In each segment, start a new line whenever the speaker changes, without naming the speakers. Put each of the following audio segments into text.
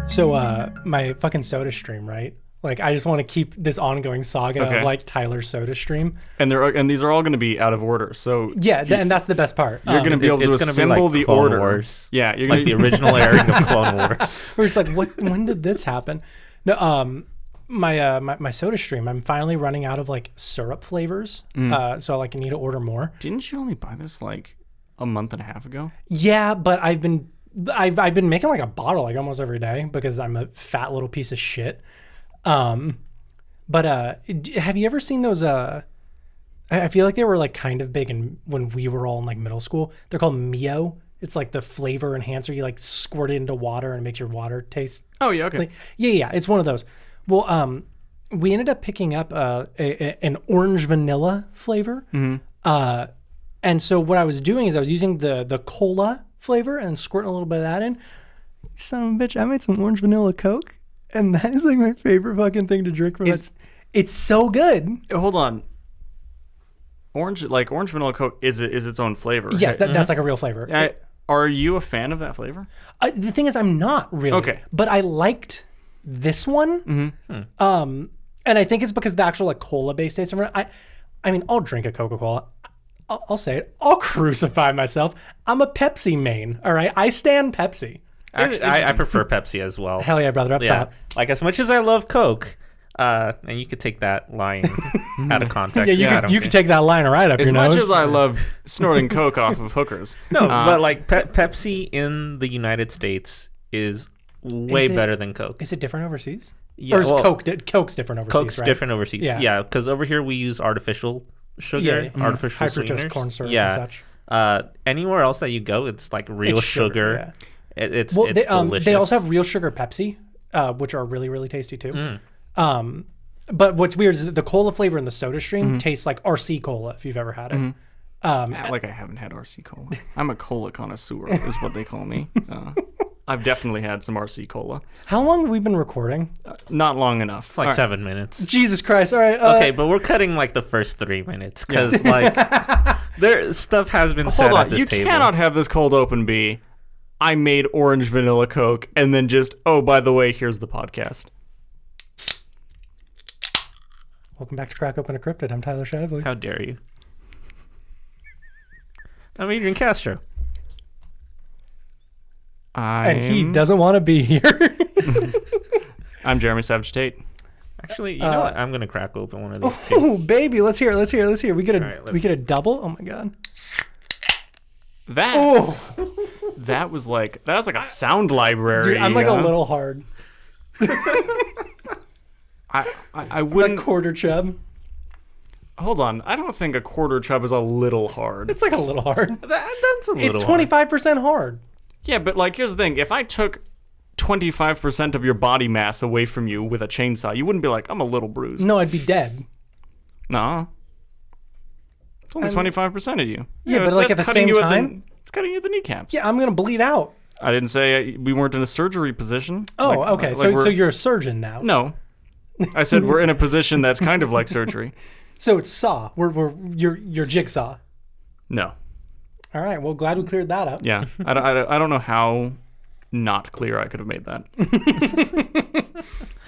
So, my fucking soda stream, right? Like, I just want to keep this ongoing saga of, like, Tyler's soda stream.
And these are all going to be out of order, so...
Yeah, and that's the best part.
You're going to be able to assemble
like
the
Clone
order.
Wars.
Yeah. You're
like the original airing of Clone Wars.
Where it's like, when did this happen? No, my soda stream, I'm finally running out of, like, syrup flavors. So, like, I need to order more.
Didn't you only buy this, like, a month and a half ago?
Yeah, but I've been making like a bottle like almost every day because I'm a fat little piece of shit. But have you ever seen those? I feel like they were like kind of big when we were all in like middle school. They're called Mio. It's like the flavor enhancer. You like squirt it into water and it makes your water taste.
Oh yeah, okay.
Like, yeah. It's one of those. Well, we ended up picking up an orange vanilla flavor. Mm-hmm. And so what I was doing is I was using the cola flavor and squirting a little bit of that in. Son of a bitch, I made some orange vanilla Coke, and that is like my favorite fucking thing to drink from it. It's so good.
Hold on. Orange vanilla Coke is its own flavor.
Yes, that's like a real flavor.
Are you a fan of that flavor?
The thing is, I'm not really.
Okay.
But I liked this one. Mm-hmm. And I think it's because the actual like cola-based taste of it. I mean, I'll drink a Coca-Cola. I'll say it. I'll crucify myself. I'm a Pepsi main. All right, I stand Pepsi.
Actually, I prefer Pepsi as well.
Hell yeah, brother, up top.
Like as much as I love Coke, and you could take that line out of context.
Yeah, you could take that line right up your nose.
As much as I love snorting Coke off of hookers.
No, but like Pepsi in the United States is way better than Coke.
Is it different overseas?
Yeah,
or is Coke's different overseas?
Coke's
right?
different overseas. Yeah, because over here we use artificial sugar, artificial sweeteners,
corn syrup and such.
Anywhere else that you go, it's like real sugar. It's delicious.
They also have real sugar Pepsi, which are really, really tasty too. But what's weird is that the cola flavor in the soda stream tastes like RC cola if you've ever had it.
Like I haven't had RC cola. I'm a cola connoisseur is what they call me. I've definitely had some RC cola.
How long have we been recording?
Not long enough.
It's like 7 minutes.
Jesus Christ! All right.
Okay, but we're cutting like the first 3 minutes because like there stuff has been said at this table.
You cannot have this cold open be, I made orange vanilla Coke and then just, oh, by the way, here's the podcast.
Welcome back to Crack Open a Cryptid. I'm Tyler Shively.
How dare you? I'm Adrian Castro.
And he doesn't want to be here.
I'm Jeremy Savage Tate.
Actually, you know what? I'm gonna crack open one of these two.
Oh, baby, let's hear it. We get a double. Oh my god.
That was like a sound library.
Dude, I'm like a little hard.
I wouldn't
like quarter chub.
Hold on, I don't think a quarter chub is a little hard.
It's like a little hard.
That's a little.
It's 25% hard.
Yeah, but like here's the thing: if I took 25% of your body mass away from you with a chainsaw, you wouldn't be like, I'm a little bruised.
No, I'd be dead.
Nah. It's only 25% of you.
Yeah, but like at the same time,
it's cutting you at the kneecaps.
Yeah, I'm gonna bleed out.
I didn't say we weren't in a surgery posision.
Oh, okay. So you're a surgeon now.
No, I said we're in a position that's kind of like surgery.
So it's saw. You're jigsaw.
No.
All right. Well, glad we cleared that up.
Yeah. I don't know how not clear I could have made that.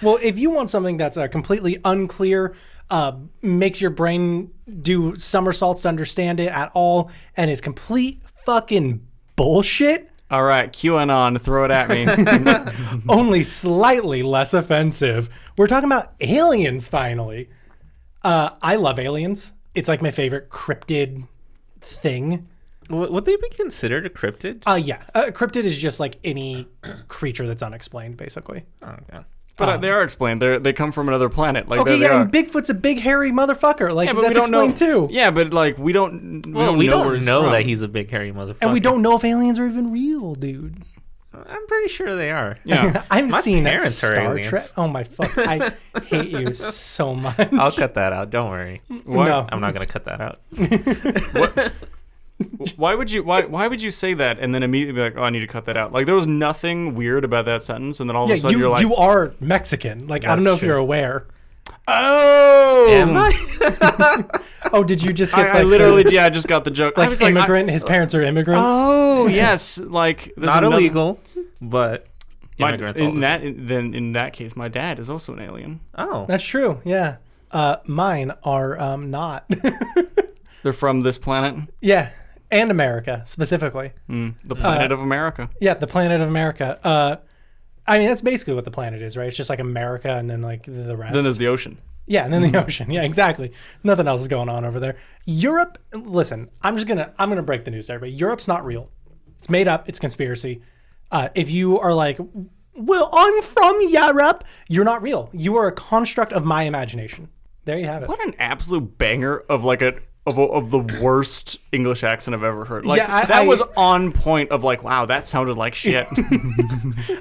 Well, if you want something that's completely unclear, makes your brain do somersaults to understand it at all, and is complete fucking bullshit.
All right, QAnon, throw it at me.
Only slightly less offensive. We're talking about aliens, finally. I love aliens. It's like my favorite cryptid thing.
Would they be considered a cryptid?
Yeah. Cryptid is just like any creature that's unexplained, basically.
Oh, okay.
But they are explained. They come from another planet. Like,
okay, yeah, and Bigfoot's a big hairy motherfucker. Like, that's explained too.
Yeah, but like we don't know
that he's a big hairy motherfucker.
And we don't know if aliens are even real, dude.
I'm pretty sure they are.
Yeah.
I've seen that
Star
Trek. Oh my fuck! I hate you so much.
I'll cut that out. Don't worry.
What?
No.
I'm not gonna cut that out.
What? Why would you say that and then immediately be like, oh, I need to cut that out? Like there was nothing weird about that sentence, and then all of a sudden you're like,
you are Mexican. Like I don't know if you're aware.
Oh,
Am I?
Oh, did you just get?
I literally, I just got the joke.
Like
I was
immigrant. His parents are immigrants.
Oh yes, like
Not illegal, but immigrants.
in that case, my dad is also an alien.
Oh,
That's true. Yeah. Mine are not.
They're from this planet,
Yeah, and America specifically.
the planet of America.
Yeah, the planet of America. I mean, that's basically what the planet is, right? It's just like America and then like the rest.
Then there's the ocean.
Yeah, and then the ocean. Yeah, exactly. Nothing else is going on over there. Europe, listen, I'm gonna break the news to everybody. Europe's not real. It's made up. It's conspiracy. If you are like, well, I'm from Europe, you're not real. You are a construct of my imagination. There you have it.
What an absolute banger of like of the worst English accent I've ever heard. Like
Yeah,
that was on point of like, wow, that sounded like shit.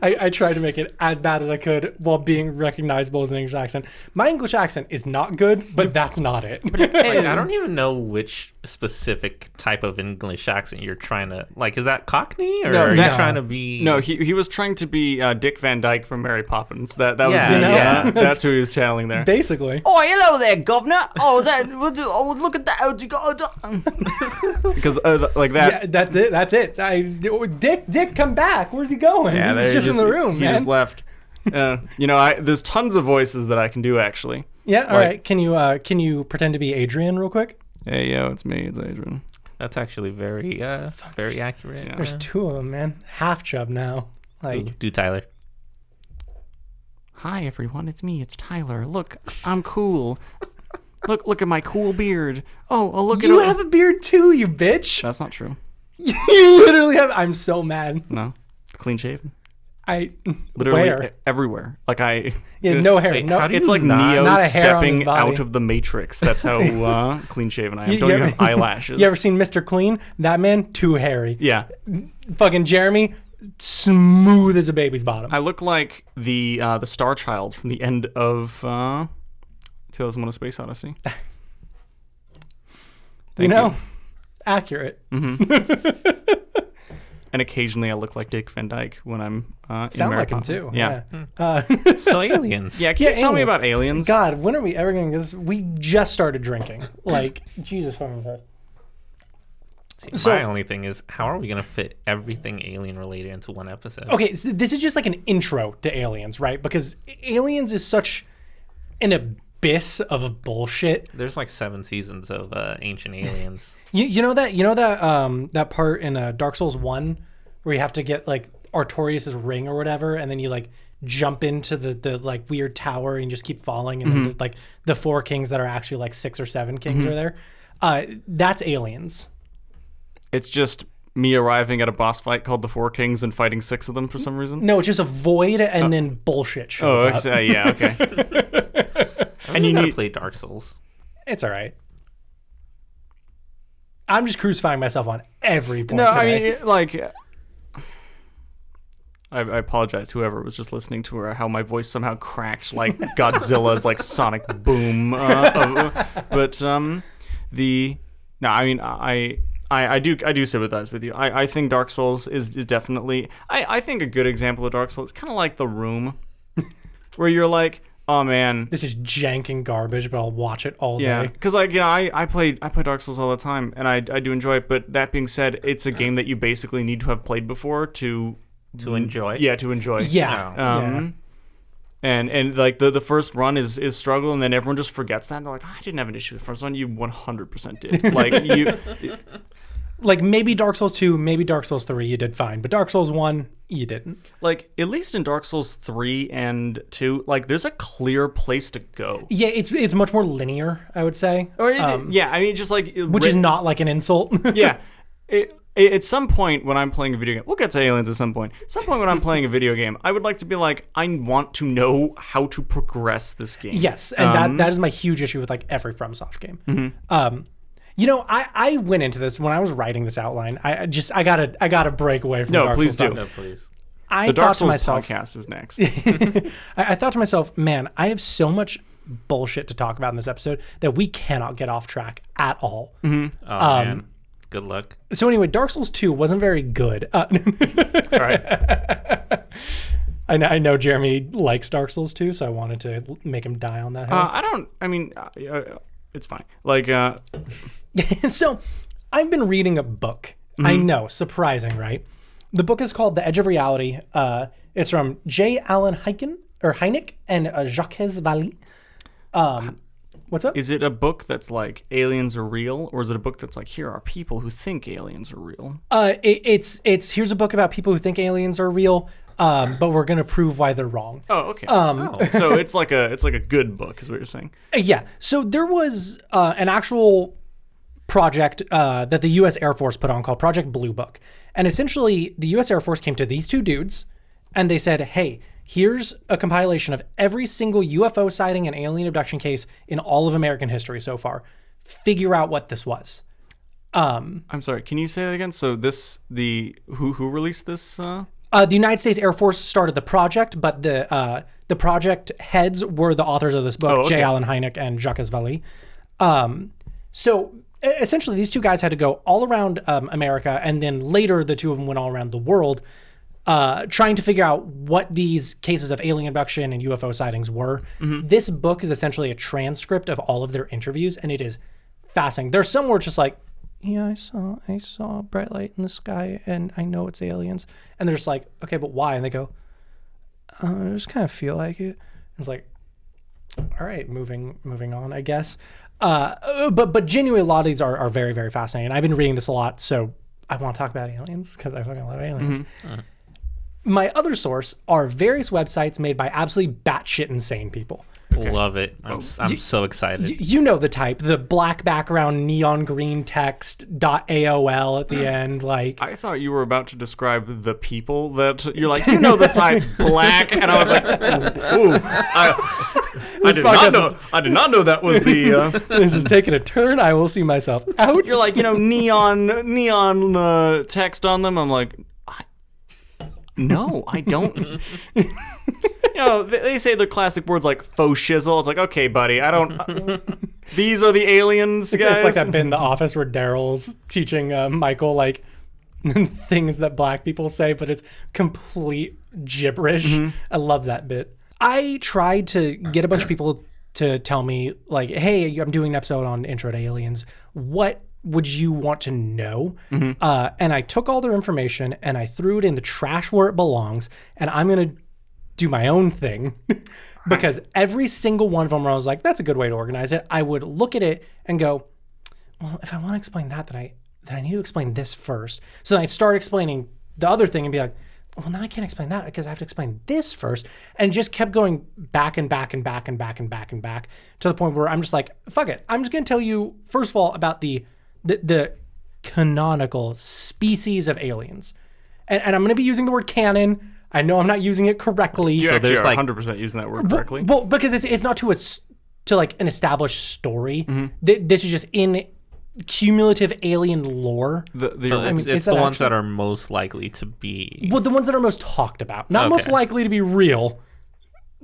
I tried to make it as bad as I could while being recognizable as an English accent. My English accent is not good, but that's not it.
like, I don't even know which specific type of English accent you're trying to like. Is that Cockney or are you trying to be?
No, he was trying to be Dick Van Dyke from Mary Poppins. That was
Yeah,
the, that's who he was channeling there.
Basically.
Oh, hello there, governor. Oh, look at that.
Because like that.
Yeah, that's it. Dick, come back. Where's he going?
Yeah,
He's just in the room,
he
man.
just left. There's tons of voices that I can do actually.
Yeah, all right. Can you pretend to be Adrian real quick?
Hey, yo, it's me. It's Adrian.
That's actually very accurate.
Yeah.
There's two of them, man. Half chub now. Like,
Do Tyler.
Hi everyone, it's me. It's Tyler. Look, I'm cool. Look at my cool beard. Oh, look at
you have a beard too, you bitch.
That's not true.
You literally have. I'm so mad.
No, clean shaven.
I
Literally
where?
everywhere. Like
No hair.
Wait,
No.
how do
It's
you
like
not-
Neo
Not a hair on his
stepping
body.
out of the Matrix. That's how clean shaven I am.
You-
Don't
you
even
ever-
have eyelashes.
You ever seen Mr. Clean? That man too hairy.
Yeah.
Fucking Jeremy, smooth as a baby's bottom.
I look like the Star Child from the end of 2001: A Space Odyssey.
Accurate.
And occasionally I look like Dick Van Dyke when I'm in
Sound
Mary
like him
Poppins.
too.
Yeah.
So aliens.
Yeah, can you tell me
aliens.
about aliens?
God, when are we ever gonna get this? We just started drinking. Like, Jesus fucking Christ.
See,
So-
my only thing is, how are we gonna fit everything alien related into one episode?
Okay, so this is just like an intro to aliens, right? Because aliens is such an abyss of bullshit.
There's like 7 seasons of Ancient Aliens.
You know that part in Dark Souls 1 where you have to get like Artorias' ring or whatever, and then you like jump into the like weird tower and just keep falling, and then like the 4 kings that are actually like 6 or 7 kings are there. That's aliens.
It's just me arriving at a boss fight called the Four Kings and fighting 6 of them for some reason.
No, it's just a void and then bullshit shows up.
Yeah, okay.
And you need to play Dark Souls.
It's all right. I'm just crucifying myself on every point.
No, I
today.
mean, like, I apologize to whoever was just listening to her, how my voice somehow cracked like Godzilla's like sonic boom. I do sympathize with you. I think Dark Souls is definitely. I think a good example of Dark Souls is kind of like The Room, where you're like, oh man,
this is jank and garbage, but I'll watch it all
yeah,
day.
because like I play Dark Souls all the time, and I do enjoy it. But that being said, it's a game that you basically need to have played before to
enjoy.
Yeah, to enjoy.
Yeah.
Oh.
And like the first run is struggle, and then everyone just forgets that. And they're like, I didn't have an issue with the first one. You 100% did. Like you.
Like maybe Dark Souls 2, maybe Dark Souls 3, you did fine, but Dark Souls 1, you didn't.
Like, at least in Dark Souls 3 and 2, like, there's a clear place to go.
Yeah, it's much more linear, I would say.
Or yeah, I mean, just like...
Which is not like an insult.
Yeah. At some point when I'm playing a video game... We'll get to aliens at some point. At some point when I'm playing a video game, I would like to be like, I want to know how to progress this game.
Yes, and that is my huge issue with like every FromSoft game. You know, I went into this when I was writing this outline. I gotta break away from Dark
please
Souls
do.
stuff.
No, please.
I
The
thought
Dark
to
Souls
myself,
podcast is next.
I thought to myself, man, I have so much bullshit to talk about in this episode that we cannot get off track at all.
Oh man. Good luck.
So anyway, Dark Souls 2 wasn't very good.
All right.
I know Jeremy likes Dark Souls 2, so I wanted to make him die on that hill.
It's fine. Like,
So I've been reading a book. I know, surprising, right? The book is called The Edge of Reality. It's from J. Allen Hynek and Jacques Vallée. What's up?
is it a book that's like aliens are real, or is it a book that's like here are people who think aliens are real?
It's here's a book about people who think aliens are real, but we're gonna prove why they're wrong.
Oh, okay. So it's like a good book, is what you're saying.
Yeah. So there was an actual project that the U.S. Air Force put on called Project Blue Book, and essentially the U.S. Air Force came to these two dudes, and they said, "Hey, here's a compilation of every single UFO sighting and alien abduction case in all of American history so far. Figure out what this was."
I'm sorry. Can you say that again? So who released this?
The United States Air Force started the project, but the project heads were the authors of this book,
Oh, okay.
J. Allen Hynek and Jacques Vallée. So essentially, these two guys had to go all around America, and then later the two of them went all around the world, trying to figure out what these cases of alien abduction and UFO sightings were. This book is essentially a transcript of all of their interviews, and it is fascinating. There's some where it's just like, yeah, I saw a bright light in the sky, and I know it's aliens. And they're just like, okay, but why? And they go, I just kind of feel like it. And it's like, all right, moving on, I guess. But genuinely, a lot of these are very, very fascinating. I've been reading this a lot, so I want to talk about aliens because I fucking love aliens. My other source are various websites made by absolutely batshit insane people.
Love it. I'm so excited.
You know the type, the black background, neon green text, .aol at the end, like.
I thought you were about to describe the people that you're like, you know the type black, and I was like, ooh, I did not know that was the.
This is taking a turn. I will see myself out.
You're like, neon text on them. I'm like, no, I don't. They say the classic words like faux shizzle. It's like, okay, buddy, I don't. These are the aliens, guys.
It's like that bit in The Office where Daryl's teaching Michael like things that black people say, but it's complete gibberish. I love that bit. I tried to get a bunch of people to tell me like, hey, I'm doing an episode on Intro to Aliens. What would you want to know? And I took all their information and I threw it in the trash where it belongs, and I'm going to do my own thing because every single one of them where I was like, that's a good way to organize it, I would look at it and go, well, if I want to explain that, then I need to explain this first. So then I start explaining the other thing and be like, well, now I can't explain that because I have to explain this first, and just kept going back and back and back and back and back and back to the point where I'm just like, fuck it. I'm just going to tell you, first of all, about the canonical species of aliens. And I'm going to be using the word canon. I know I'm not using it correctly.
You
So
actually
there's
are
like
100% using that word correctly.
Well, because it's not to like an established story. This is just in cumulative alien lore.
So it's the ones that are most likely to be.
Well, the ones that are most talked about, not most likely to be real,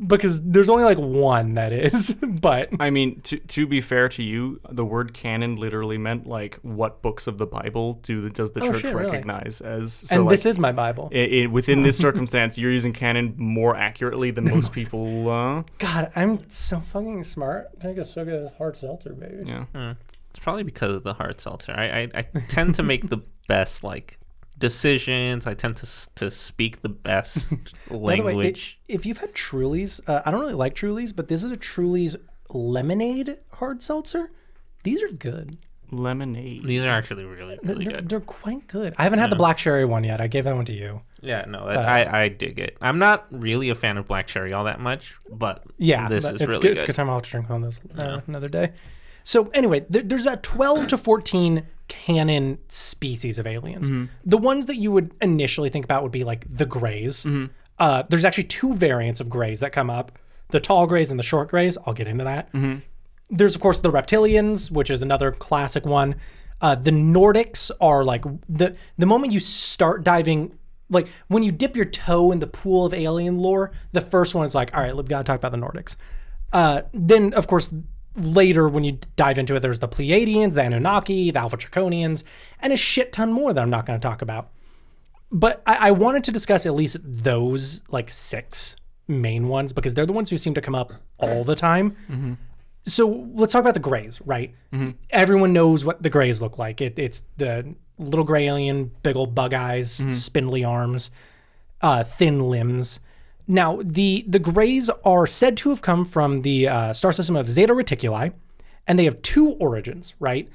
because there's only like one that is. But
I mean, to be fair to you, the word canon literally meant like what books of the Bible does the church recognize as? So
and
like,
this is my Bible.
Within this circumstance, you're using canon more accurately than most people.
God, I'm so fucking smart. I get so good at hard seltzer, baby.
Yeah.
It's probably because of the hard seltzer. I tend to make the best like decisions. I tend to speak the best language.
By the way, if you've had Truly's, I don't really like Truly's, but this is a Truly's lemonade hard seltzer. These are good.
Lemonade.
These are actually really good.
They're quite good. I haven't had the black cherry one yet. I gave that one to you.
Yeah, no, I dig it. I'm not really a fan of black cherry all that much, but this is really good.
It's a good time. I'll have to drink one of those another day. So anyway, there's about 12 to 14 canon species of aliens. The ones that you would initially think about would be like the grays. There's actually two variants of grays that come up, the tall grays and the short grays. I'll get into that. There's, of course, the reptilians, which is another classic one. The Nordics are like the moment you start diving, like when you dip your toe in the pool of alien lore, the first one is like, all right, we've got to talk about the Nordics. Then, of course, later, when you dive into it, there's the Pleiadians, the Anunnaki, the Alpha Draconians, and a shit ton more that I'm not going to talk about. But I wanted to discuss at least those like 6 main ones because they're the ones who seem to come up all the time. Mm-hmm. So let's talk about the Greys, right? Mm-hmm. Everyone knows what the Greys look like. It's the little gray alien, big old bug eyes, spindly arms, thin limbs. Now, the Greys are said to have come from the star system of Zeta Reticuli, and they have 2 origins, right?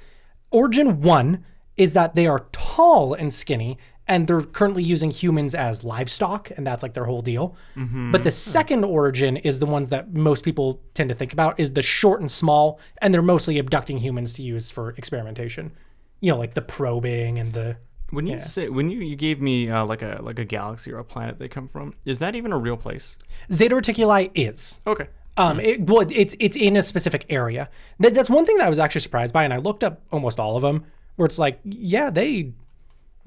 Origin 1 is that they are tall and skinny, and they're currently using humans as livestock, and that's like their whole deal. Mm-hmm. But the second origin is the ones that most people tend to think about, is the short and small, and they're mostly abducting humans to use for experimentation. You know, like the probing and the...
When you say you gave me like a galaxy or a planet they come from, is that even a real place?
Zeta Reticuli is.
Okay.
It's in a specific area. That's one thing that I was actually surprised by, and I looked up almost all of them, where it's like, yeah, they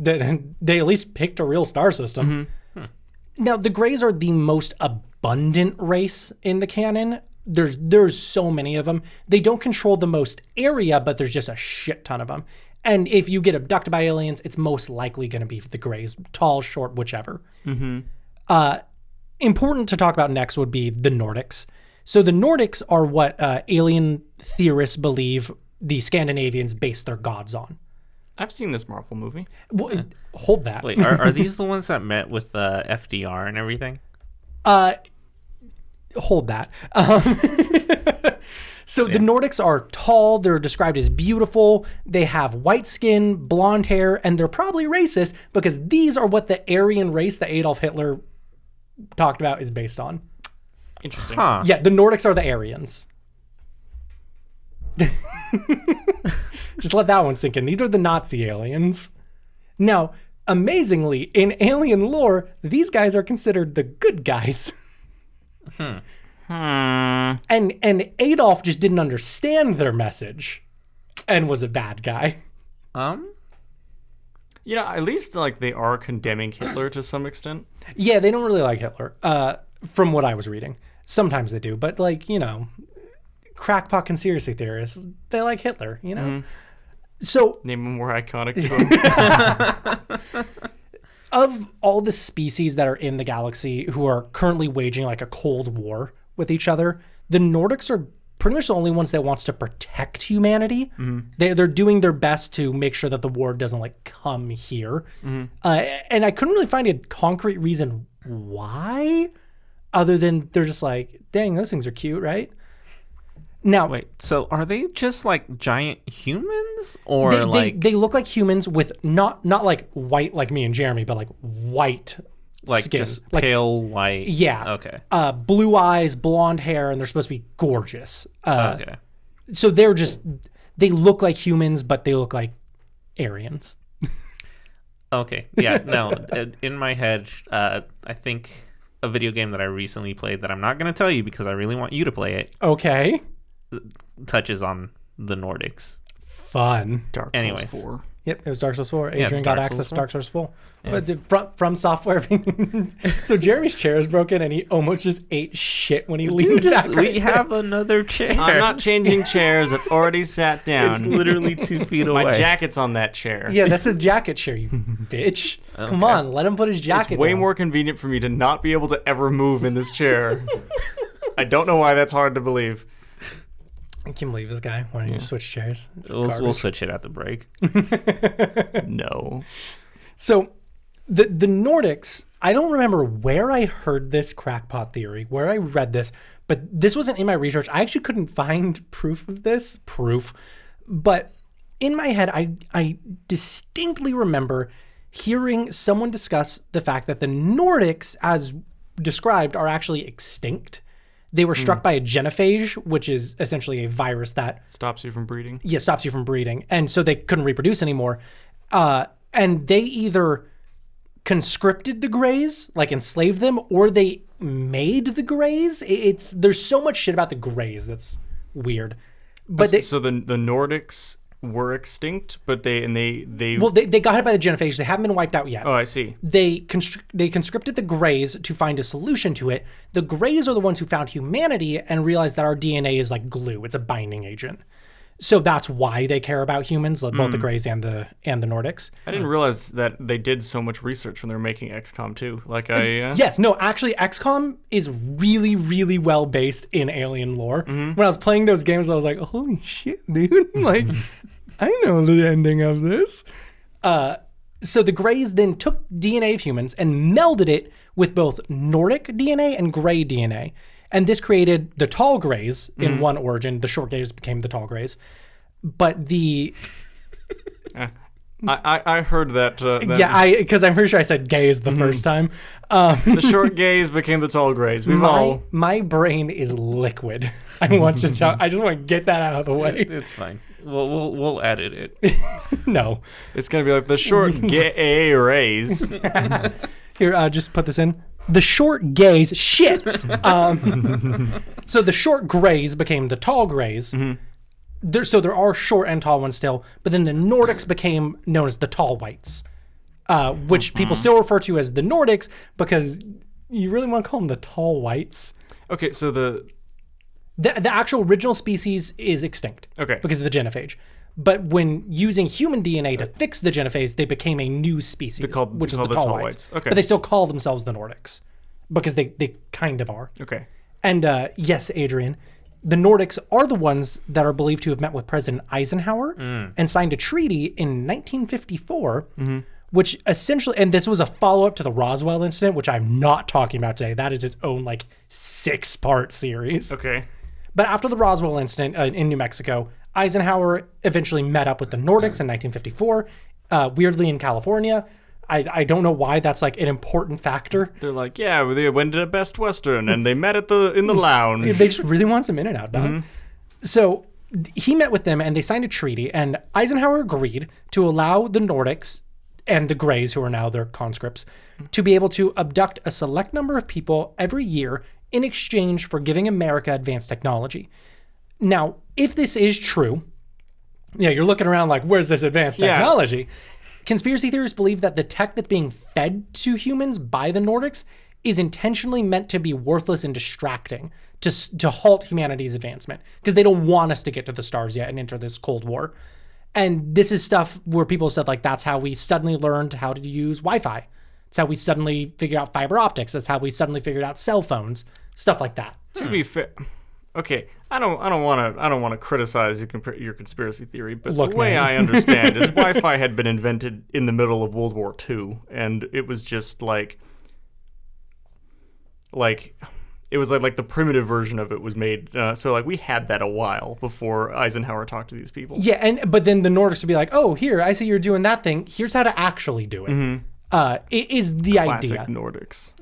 at least picked a real star system. Mm-hmm. Now, the Greys are the most abundant race in the canon. There's so many of them. They don't control the most area, but there's just a shit ton of them. And if you get abducted by aliens, it's most likely going to be the Greys, tall, short, whichever. Mm-hmm. Important to talk about next would be the Nordics. So the Nordics are what alien theorists believe the Scandinavians base their gods on.
I've seen this Marvel movie.
Well, hold that.
Wait, are these the ones that met with FDR and everything?
Hold that. So the Nordics are tall. They're described as beautiful. They have white skin, blonde hair, and they're probably racist because these are what the Aryan race that Adolf Hitler talked about is based on.
Interesting.
Huh.
Yeah, the Nordics are the Aryans. Just let that one sink in. These are the Nazi aliens. Now, amazingly, in alien lore, these guys are considered the good guys. And Adolf just didn't understand their message and was a bad guy.
You know, at least like they are condemning Hitler to some extent.
Yeah, they don't really like Hitler, from what I was reading. Sometimes they do, but like, you know, crackpot conspiracy theorists, they like Hitler, you know? Mm-hmm. So
name a more iconic joke.
Of all the species that are in the galaxy who are currently waging like a cold war with each other, the Nordics are pretty much the only ones that wants to protect humanity. Mm-hmm. They're doing their best to make sure that the war doesn't like come here. Mm-hmm. And I couldn't really find a concrete reason why, other than they're just like, dang, those things are cute, right? Now,
wait, so are they just like giant humans, or
they look like humans with not like white like me and Jeremy, but like white skin,
just like pale white?
Yeah.
Okay.
Blue eyes, blonde hair, and they're supposed to be gorgeous.
Okay.
So they look like humans, but they look like Aryans.
Okay. Yeah. No. In my head, I think a video game that I recently played that I'm not going to tell you because I really want you to play it.
Okay.
Touches on the Nordics.
Fun.
Dark Souls 4.
Yep, it was Dark Souls 4. Adrian got access to Dark Souls 4.
Yeah.
But from software. So Jeremy's chair is broken, and he almost just ate shit when he leaned back.
We have another chair.
I'm not changing chairs. I've already sat down.
It's literally 2 feet away.
My jacket's on that chair.
Yeah, that's a jacket chair, you bitch. Okay. Come on, let him put his jacket
It's way
down.
more convenient for me to not be able to ever move in this chair. I don't know why that's hard to believe.
I can't believe this guy. Why don't you switch chairs?
We'll switch it at the break.
No.
So the Nordics, I don't remember where I heard this crackpot theory, where I read this, but this wasn't in my research. I actually couldn't find proof of this. But in my head, I distinctly remember hearing someone discuss the fact that the Nordics, as described, are actually extinct. They were struck by a genophage, which is essentially a virus that
stops you from breeding.
Yeah, stops you from breeding. And so they couldn't reproduce anymore. And they either conscripted the Greys, like enslaved them, or they made the Greys. There's so much shit about the Greys that's weird. But
so the Nordics were extinct, but they
got hit by the genophage. They haven't been wiped out yet.
Oh, I see.
They conscripted the Greys to find a solution to it. The Greys are the ones who found humanity and realized that our DNA is like glue. It's a binding agent. So that's why they care about humans, both the Greys and the Nordics.
I didn't realize that they did so much research when they were making XCOM 2.
Yes, no, actually, XCOM is really, really well based in alien lore. When I was playing those games, I was like, holy shit, dude. Like, I know the ending of this. So the Greys then took DNA of humans and melded it with both Nordic DNA and Grey DNA. And this created the tall Greys in one origin. The short Greys became the tall Greys. But the...
I heard that...
because I'm pretty sure I said gays the first time.
The short gays became the tall Greys.
My brain is liquid. I just want to get that out of the way.
It's fine. We'll edit it.
No.
It's going to be like the short gay rays.
Here, just put this in. The short gays, shit. So the short Greys became the tall Greys. So there are short and tall ones still, but then the Nordics became known as the tall whites, which people still refer to as the Nordics because you really want to call them the tall whites.
Okay, so the
actual original species is extinct.
Okay.
Because of the genophage. But when using human DNA to fix the genophage, they became a new species, which is the tall whites.
Okay.
But they still call themselves the Nordics because they kind of are.
Okay.
And yes, Adrian, the Nordics are the ones that are believed to have met with President Eisenhower and signed a treaty in 1954, which essentially, and this was a follow-up to the Roswell incident, which I'm not talking about today. That is its own 6-part series.
Okay.
But after the Roswell incident in New Mexico, Eisenhower eventually met up with the Nordics in 1954, weirdly in California. I don't know why that's an important factor.
They're like, yeah, they went to Best Western and they met in the lounge.
They just really want some In-N-Out, dog. So he met with them and they signed a treaty, and Eisenhower agreed to allow the Nordics and the Greys, who are now their conscripts, to be able to abduct a select number of people every year in exchange for giving America advanced technology. Now, if this is true, you're looking around like, where's this advanced technology? Yeah. Conspiracy theorists believe that the tech that's being fed to humans by the Nordics is intentionally meant to be worthless and distracting to halt humanity's advancement, because they don't want us to get to the stars yet and enter this Cold War. And this is stuff where people said, that's how we suddenly learned how to use Wi-Fi. It's how we suddenly figured out fiber optics. That's how we suddenly figured out cell phones, stuff like that.
To be fair... Okay, I don't want to criticize your conspiracy theory, but the way I understand is Wi-Fi had been invented in the middle of World War II, and it was just it was like the primitive version of it was made. So we had that a while before Eisenhower talked to these people.
Yeah, but then the Nordics would be like, oh, here, I see you're doing that thing. Here's how to actually do it. It is the
Classic
idea.
Nordics.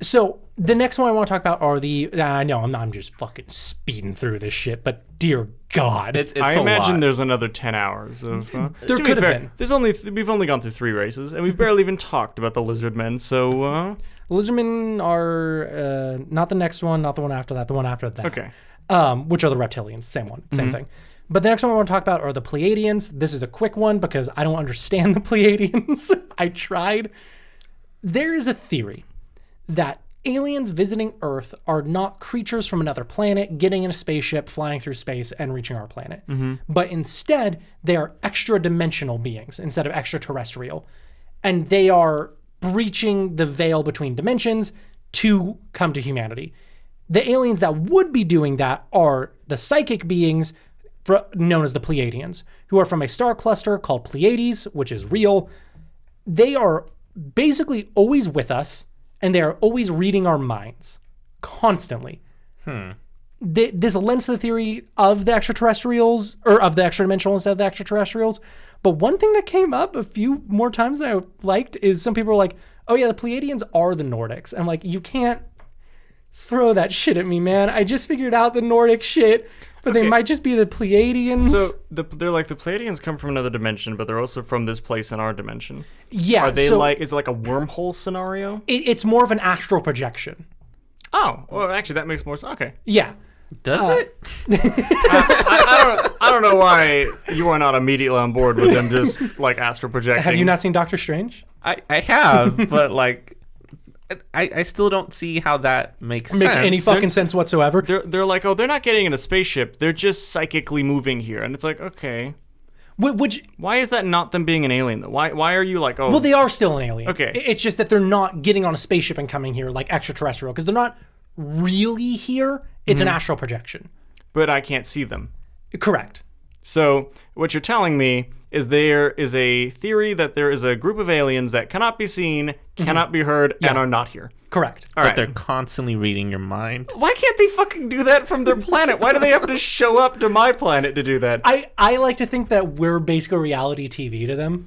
So the next one I want to talk about are the... no, I'm just fucking speeding through this shit, but dear God.
I
imagine there's another 10 hours of...
there could have been.
We've only gone through 3 races, and we've barely even talked about the lizard men, so...
Lizardmen are not the next one, not the one after that, the one after that.
Okay.
Which are the reptilians, same thing. But the next one I want to talk about are the Pleiadians. This is a quick one because I don't understand the Pleiadians. I tried. There is a theory that aliens visiting Earth are not creatures from another planet getting in a spaceship, flying through space, and reaching our planet. But instead, they are extra-dimensional beings instead of extraterrestrial. And they are breaching the veil between dimensions to come to humanity. The aliens that would be doing that are the psychic beings known as the Pleiadians, who are from a star cluster called Pleiades, which is real. They are basically always with us, and they are always reading our minds constantly. This lends to the theory of the extraterrestrials, or of the extra-dimensional instead of the extraterrestrials. But one thing that came up a few more times that I liked is some people were like, oh yeah, the Pleiadians are the Nordics. I'm like, you can't throw that shit at me, man. I just figured out the Nordic shit, but they might just be the Pleiadians.
So they're like, the Pleiadians come from another dimension, but they're also from this place in our dimension.
Yeah.
Are they is it like a wormhole scenario?
It's more of an astral projection.
Oh, well, actually, that makes more sense. Okay.
Yeah.
Does it?
I don't know why you are not immediately on board with them just like astral projecting.
Have you not seen Doctor Strange?
I have, but like, I still don't see how that makes sense.
Makes any fucking sense whatsoever.
They're like, oh, they're not getting in a spaceship. They're just psychically moving here, and it's like, okay.
Which
Why is that not them being an alien though? Why are you like, oh?
Well, they are still an alien.
Okay.
It's just that they're not getting on a spaceship and coming here like extraterrestrial because they're not really here. It's an astral projection.
But I can't see them.
Correct.
So what you're telling me is there is a theory that there is a group of aliens that cannot be seen, cannot be heard, and are not here.
Correct.
All
But
right.
they're constantly reading your mind.
Why can't they fucking do that from their planet? Why do they have to show up to my planet to do that?
I like to think that we're basically reality TV to them.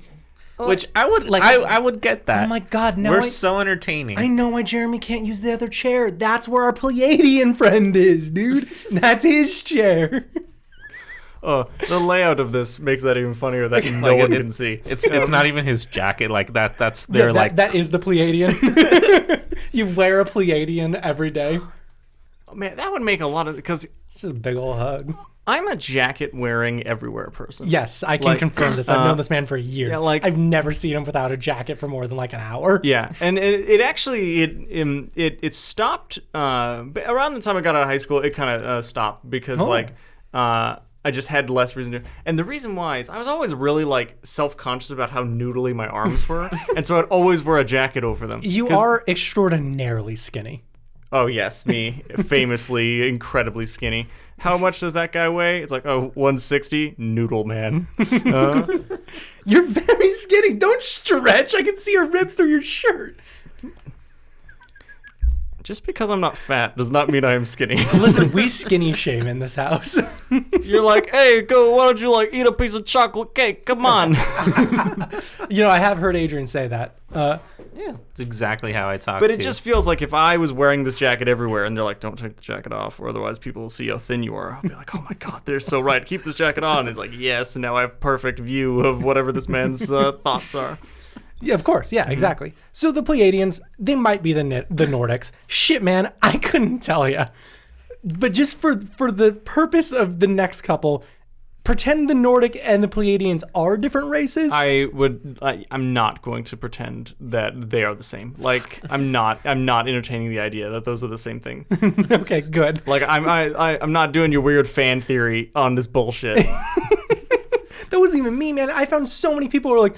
Which I would
Like-
I would get that.
Oh my God, now
We're
I-
so entertaining.
I know why Jeremy can't use the other chair. That's where our Pleiadian friend is, dude. That's his chair.
Oh, the layout of this makes that even funnier that no one can see.
It's not even his jacket like that. That's their like.
That is the Pleiadian. You wear a Pleiadian every day.
Oh, man, that would make a lot of because
It's just a big old hug.
I'm a jacket wearing everywhere person.
Yes, I can
Like,
confirm this. I've known this man for years.
yeah, like-
I've never seen him without a jacket for more than like an hour.
Yeah, and it actually it stopped around the time I got out of high school. It kind of stopped because I just had less reason to. And the reason why is I was always really like self-conscious about how noodly my arms were, and so I'd always wear a jacket over them.
You
'Cause-
are extraordinarily skinny.
Oh yes, me, famously incredibly skinny. How much does that guy weigh? It's like 160. Noodle man.
You're very skinny. Don't stretch. I can see your ribs through your shirt.
Just because I'm not fat does not mean I am skinny.
Listen, we skinny shame in this house.
You're like, hey, go. Why don't you like eat a piece of chocolate cake? Come on.
You know, I have heard Adrian say that.
Yeah, it's exactly how I talk.
But it just feels like if I was wearing this jacket everywhere and they're like, don't take the jacket off or otherwise people will see how thin you are, I'll be like, oh my God, they're so right. Keep this jacket on. It's like, yes, and now I have perfect view of whatever this man's thoughts are.
Yeah, of course. Yeah, exactly. So the Pleiadians, they might be the Nordics. Shit, man, I couldn't tell you. But just for the purpose of the next couple, pretend the Nordic and the Pleiadians are different races.
I'm not going to pretend that they are the same. Like, I'm not entertaining the idea that those are the same thing.
Okay, good.
Like, I'm not doing your weird fan theory on this bullshit.
That wasn't even me, man. I found so many people who were like,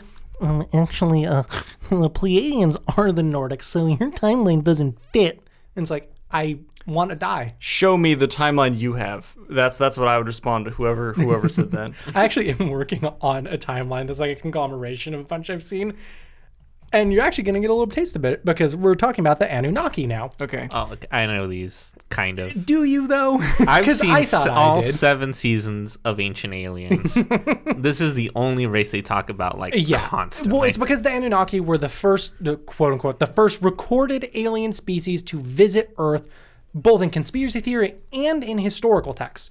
actually, the Pleiadians are the Nordics, so your timeline doesn't fit. And it's like, I want to die.
Show me the timeline you have. That's what I would respond to whoever said that.
I actually am working on a timeline that's like a conglomeration of a bunch I've seen. And you're actually going to get a little taste of it because we're talking about the Anunnaki now.
Okay.
Oh, okay, I know these kind of.
Do you, though?
I've
'Cause
seen
I thought
all
I did.
7 seasons of Ancient Aliens. This is the only race they talk about like constantly.
Well, it's because the Anunnaki were the first, quote unquote, the first recorded alien species to visit Earth, both in conspiracy theory and in historical texts.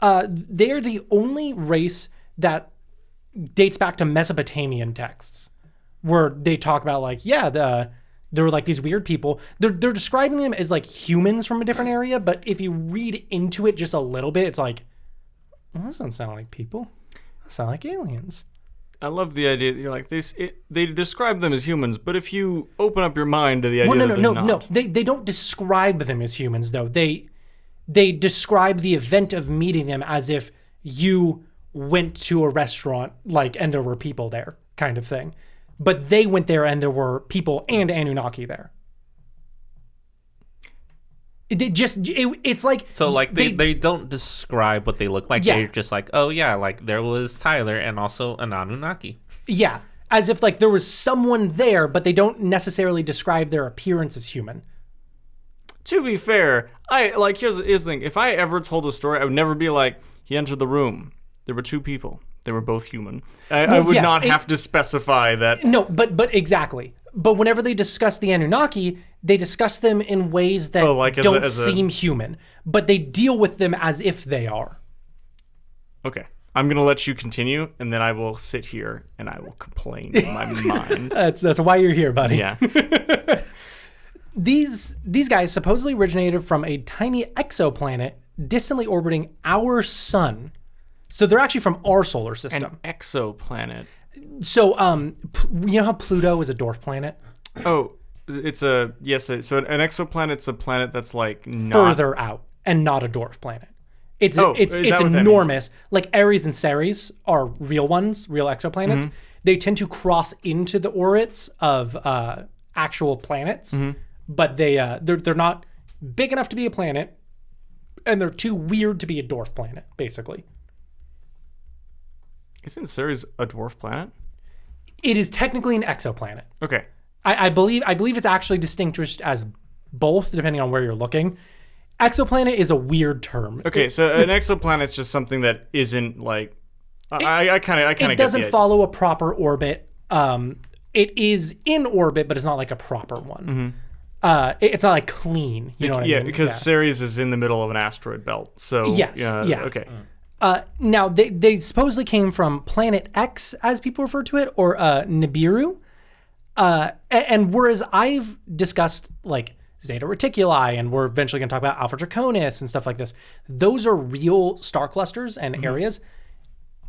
They're the only race that dates back to Mesopotamian texts, where they talk about like, there were like these weird people. They're describing them as like humans from a different area, but if you read into it just a little bit, it's like, well, this doesn't sound like people. They sound like aliens.
I love the idea that you're like this. They describe them as humans, but if you open up your mind to the idea
Well,
that
no.
they're not.
They don't describe them as humans though. They describe the event of meeting them as if you went to a restaurant like and there were people there, kind of thing. But they went there and there were people and Anunnaki there. It's like
so like they don't describe what they look like.
Yeah.
They're just like, oh yeah, like there was Tyler and also an Anunnaki.
Yeah, as if like there was someone there, but they don't necessarily describe their appearance as human.
To be fair, here's the thing. If I ever told a story, I would never be like, he entered the room. There were 2 people. They were both human. I would not have to specify that.
No, but exactly. But whenever they discuss the Anunnaki, they discuss them in ways that don't seem human, but they deal with them as if they are.
Okay. I'm going to let you continue, and then I will sit here and I will complain in my mind.
That's why you're here, buddy.
Yeah.
These guys supposedly originated from a tiny exoplanet distantly orbiting our sun. So they're actually from our solar system.
An exoplanet.
So, you know how Pluto is a dwarf planet?
Oh, it's a yes. So an exoplanet's a planet that's like not
Further out and not a dwarf planet. It's
Oh, is
it's
that what that
enormous. Like Ares and Ceres are real ones, real exoplanets. They tend to cross into the orbits of actual planets, but they're not big enough to be a planet, and they're too weird to be a dwarf planet, basically.
Isn't Ceres a dwarf planet?
It is technically an exoplanet.
Okay.
I believe it's actually distinguished as both, depending on where you're looking. Exoplanet is a weird term.
Okay, so an exoplanet's just something that isn't like. I kind of
It doesn't follow a proper orbit. It is in orbit, but it's not like a proper one. It's not like clean. You know what I mean?
Yeah, because Ceres is in the middle of an asteroid belt. So
Yes, yeah.
Okay.
Now, they supposedly came from Planet X, as people refer to it, or Nibiru. And whereas I've discussed like Zeta Reticuli, and we're eventually going to talk about Alpha Draconis and stuff like this, those are real star clusters and areas.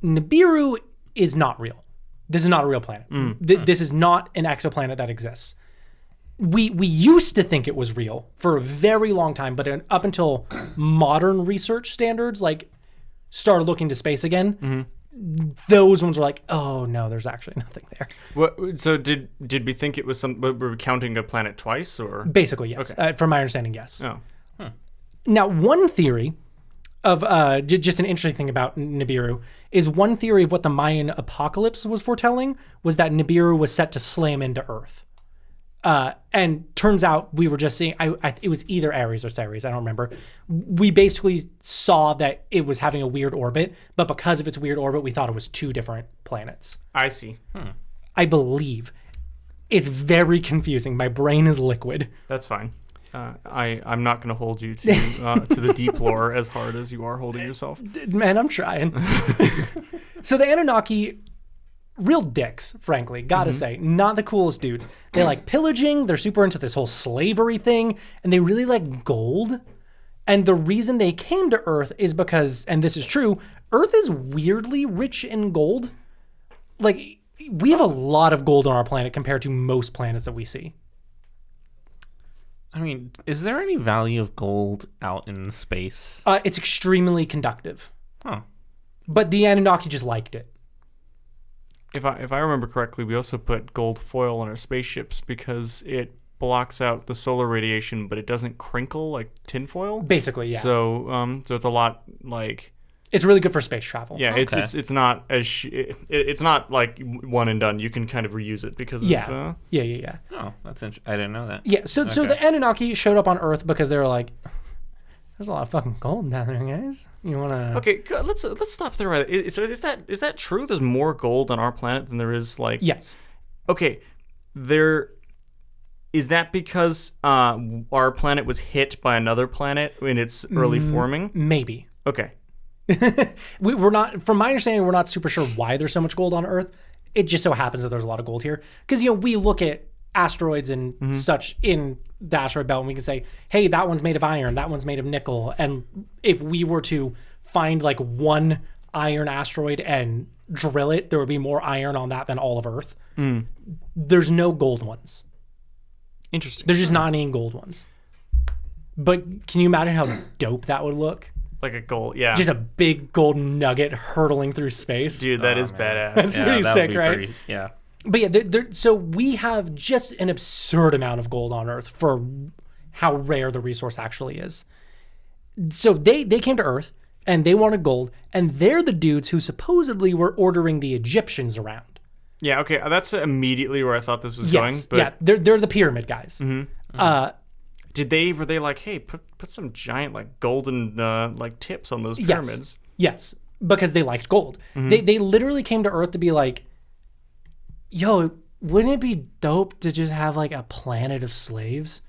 Nibiru is not real. This is not a real planet. This is not an exoplanet that exists. We used to think it was real for a very long time, but up until modern research standards like started looking to space again, those ones were like, oh no, there's actually nothing there.
What? So did we think it was some? Were we counting a planet twice, or
Basically, yes.
Okay.
From my understanding, yes.
Oh.
Now, one theory of just an interesting thing about Nibiru is one theory of what the Mayan apocalypse was foretelling was that Nibiru was set to slam into Earth. And turns out we were just seeing, it was either Ares or Ceres, I don't remember. We basically saw that it was having a weird orbit, but because of its weird orbit, we thought it was two different planets.
I see.
I believe. It's very confusing. My brain is liquid.
That's fine. I'm not going to hold you to the deep lore as hard as you are holding yourself.
Man, I'm trying. So the Anunnaki, real dicks, frankly, gotta say. Not the coolest dudes. They like pillaging. They're super into this whole slavery thing. And they really like gold. And the reason they came to Earth is because, and this is true, Earth is weirdly rich in gold. Like, we have a lot of gold on our planet compared to most planets that we see.
I mean, is there any value of gold out in space?
It's extremely conductive.
Huh.
But the Anunnaki just liked it.
If I remember correctly, we also put gold foil on our spaceships because it blocks out the solar radiation, but it doesn't crinkle like tinfoil.
Basically, yeah.
So it's a lot like.
It's really good for space travel.
Yeah,
Okay.
it's not as it's not like one and done. You can kind of reuse it because
Yeah.
of
Yeah.
Oh, that's interesting. I didn't know that.
Yeah, so the Anunnaki showed up on Earth because they were like, there's a lot of fucking gold down there, guys. You want to...
Okay, let's stop there. Right. So is that true? There's more gold on our planet than there is like.
Yes.
Okay, is that because our planet was hit by another planet in its early forming?
Maybe.
Okay.
We're not, from my understanding, we're not super sure why there's so much gold on Earth. It just so happens that there's a lot of gold here. Because, we look at asteroids and such in the asteroid belt and we can say, hey, that one's made of iron, that one's made of nickel. And if we were to find like one iron asteroid and drill it, there would be more iron on that than all of Earth. There's no gold ones.
Interesting.
There's just not any gold ones. But can you imagine how dope that would look?
Like a gold, yeah.
Just a big gold nugget hurtling through space.
Dude, that is badass.
That's pretty
that would
sick,
be
right?
Yeah.
But yeah, so we have just an absurd amount of gold on Earth for how rare the resource actually is. So they came to Earth and they wanted gold, and they're the dudes who supposedly were ordering the Egyptians around.
Yeah, okay, that's immediately where I thought this was going. But
Yeah, they're the pyramid guys.
were they like, hey, put some giant like golden like tips on those pyramids?
Yes, because they liked gold. They literally came to Earth to be like, yo, wouldn't it be dope to just have like a planet of slaves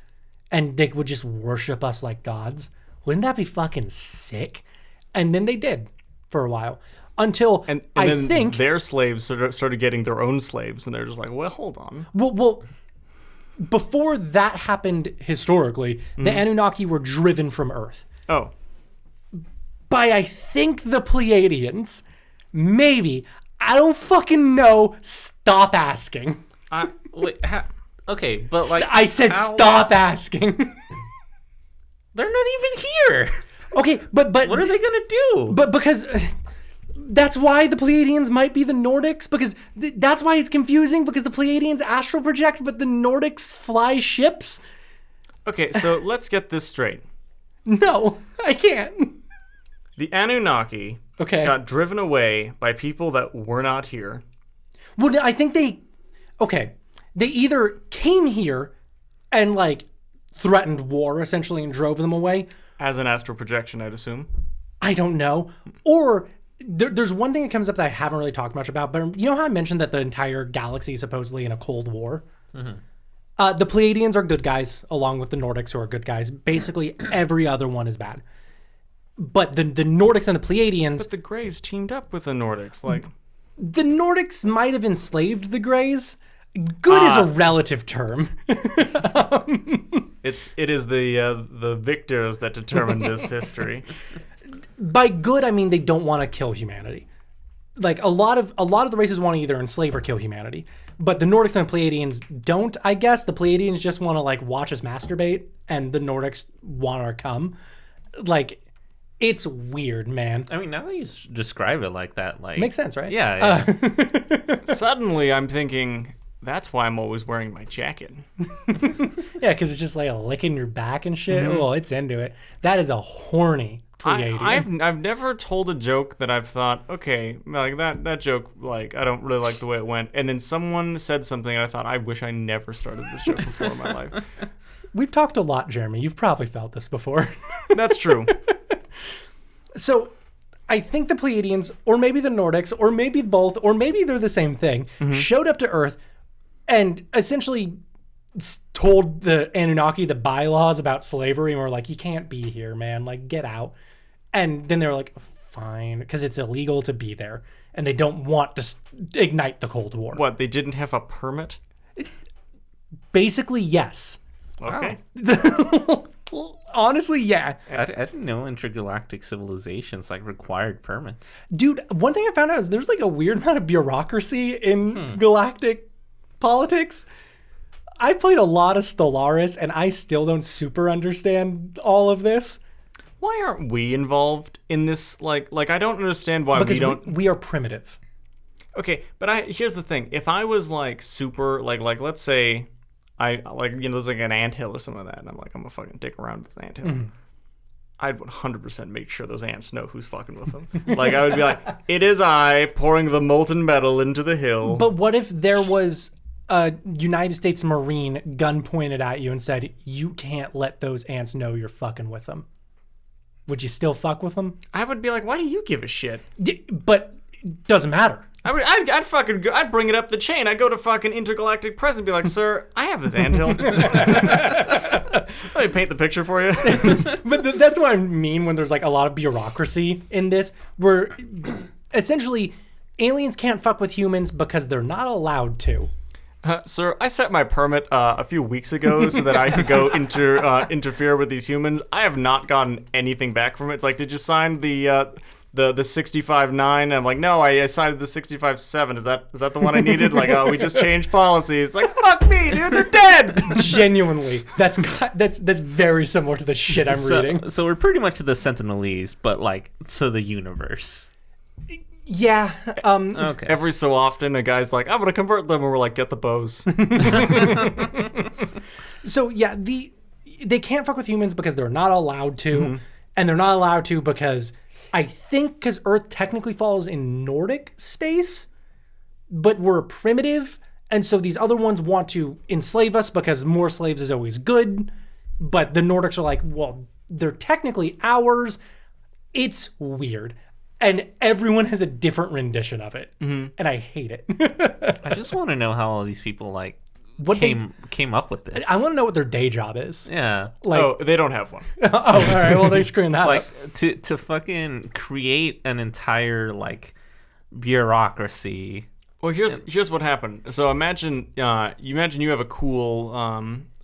and they would just worship us like gods? Wouldn't that be fucking sick? And then they did for a while until
And
I
then
think
their slaves started getting their own slaves, and they're just like, well, hold on.
well before that happened historically, the Anunnaki were driven from Earth.
Oh,
by, I think, the Pleiadians. Maybe. I don't fucking know. Stop asking.
Wait, okay, but like...
I said stop asking.
They're not even here.
Okay, but...
What are they going to do?
But because... That's why the Pleiadians might be the Nordics, because that's why it's confusing, because the Pleiadians astral project, but the Nordics fly ships.
Okay, so let's get this straight.
No, I can't.
The Anunnaki got driven away by people that were not here.
Well, I think they either came here and, like, threatened war, essentially, and drove them away.
As an astral projection, I'd assume.
I don't know. Or... There's one thing that comes up that I haven't really talked much about, but you know how I mentioned that the entire galaxy is supposedly in a Cold War? Mm-hmm. The Pleiadians are good guys, along with the Nordics who are good guys. Basically, every other one is bad. But the Nordics and the Pleiadians...
But the Greys teamed up with the Nordics, like...
The Nordics might have enslaved the Greys. Good is a relative term.
It is the victors that determine this history.
By good, I mean they don't want to kill humanity. Like a lot of the races want to either enslave or kill humanity, but the Nordics and the Pleiadians don't. I guess the Pleiadians just want to like watch us masturbate, and the Nordics want our cum. Like, it's weird, man.
I mean, now that you describe it like that, like
makes sense, right?
Yeah.
Suddenly, I'm thinking that's why I'm always wearing my jacket.
Yeah, because it's just like licking your back and shit. Mm-hmm. Oh, it's into it. That is a horny Pleiadian.
I've never told a joke that I've thought, okay, like that joke, like I don't really like the way it went, and then someone said something and I thought, I wish I never started this joke before in my life.
We've talked a lot, Jeremy. You've probably felt this before.
That's true.
So I think the Pleiadians, or maybe the Nordics, or maybe both, or maybe they're the same thing, showed up to Earth and essentially told the Anunnaki the bylaws about slavery and were like, you can't be here, man. Like, get out. And then they were like, fine, because it's illegal to be there. And they don't want to ignite the Cold War.
What, they didn't have a permit?
Basically, yes.
Okay.
Wow. Honestly, yeah.
I didn't know intergalactic civilizations like required permits.
Dude, one thing I found out is there's like a weird amount of bureaucracy in galactic politics. I played a lot of Stellaris, and I still don't super understand all of this.
Why aren't we involved in this? Like I don't understand why
because
we don't.
We are primitive.
Okay, but here's the thing: if I was like super, like let's say, there's like an anthill or something like that, and I'm gonna fucking dick around with an anthill. Mm-hmm. I'd 100% make sure those ants know who's fucking with them. Like I would be like, it is I pouring the molten metal into the hill.
But what if there was a United States Marine gun pointed at you and said, you can't let those ants know you're fucking with them? Would you still fuck with them?
I would be like, why do you give a shit?
But it doesn't matter.
I'd bring it up the chain. I'd go to fucking Intergalactic Press and be like, sir, I have this anthill. Let me paint the picture for you.
But that's what I mean when there's like a lot of bureaucracy in this, where essentially aliens can't fuck with humans because they're not allowed to.
Sir, I set my permit a few weeks ago so that I could go interfere with these humans. I have not gotten anything back from it. It's like, did you sign the 65-9? I'm like, no, I signed the 65-7. Is that the one I needed? Like, oh, we just changed policies. Like, fuck me, dude, they're dead.
Genuinely, that's very similar to the shit I'm reading.
So we're pretty much the Sentinelese, but like to the universe.
Yeah.
Okay.
Every so often, a guy's like, I'm going to convert them, and we're like, get the bows.
So, yeah, they can't fuck with humans because they're not allowed to, and they're not allowed to because Earth technically falls in Nordic space, but we're primitive, and so these other ones want to enslave us because more slaves is always good, but the Nordics are like, well, they're technically ours. It's weird. And everyone has a different rendition of it, and I hate it.
I just want to know how all these people like came up with this.
I want to know what their day job is.
Yeah.
Like, they don't have one.
Oh, all right. Well, they screwing that
like
up.
to fucking create an entire like bureaucracy.
Well, here's what happened. So imagine you have a cool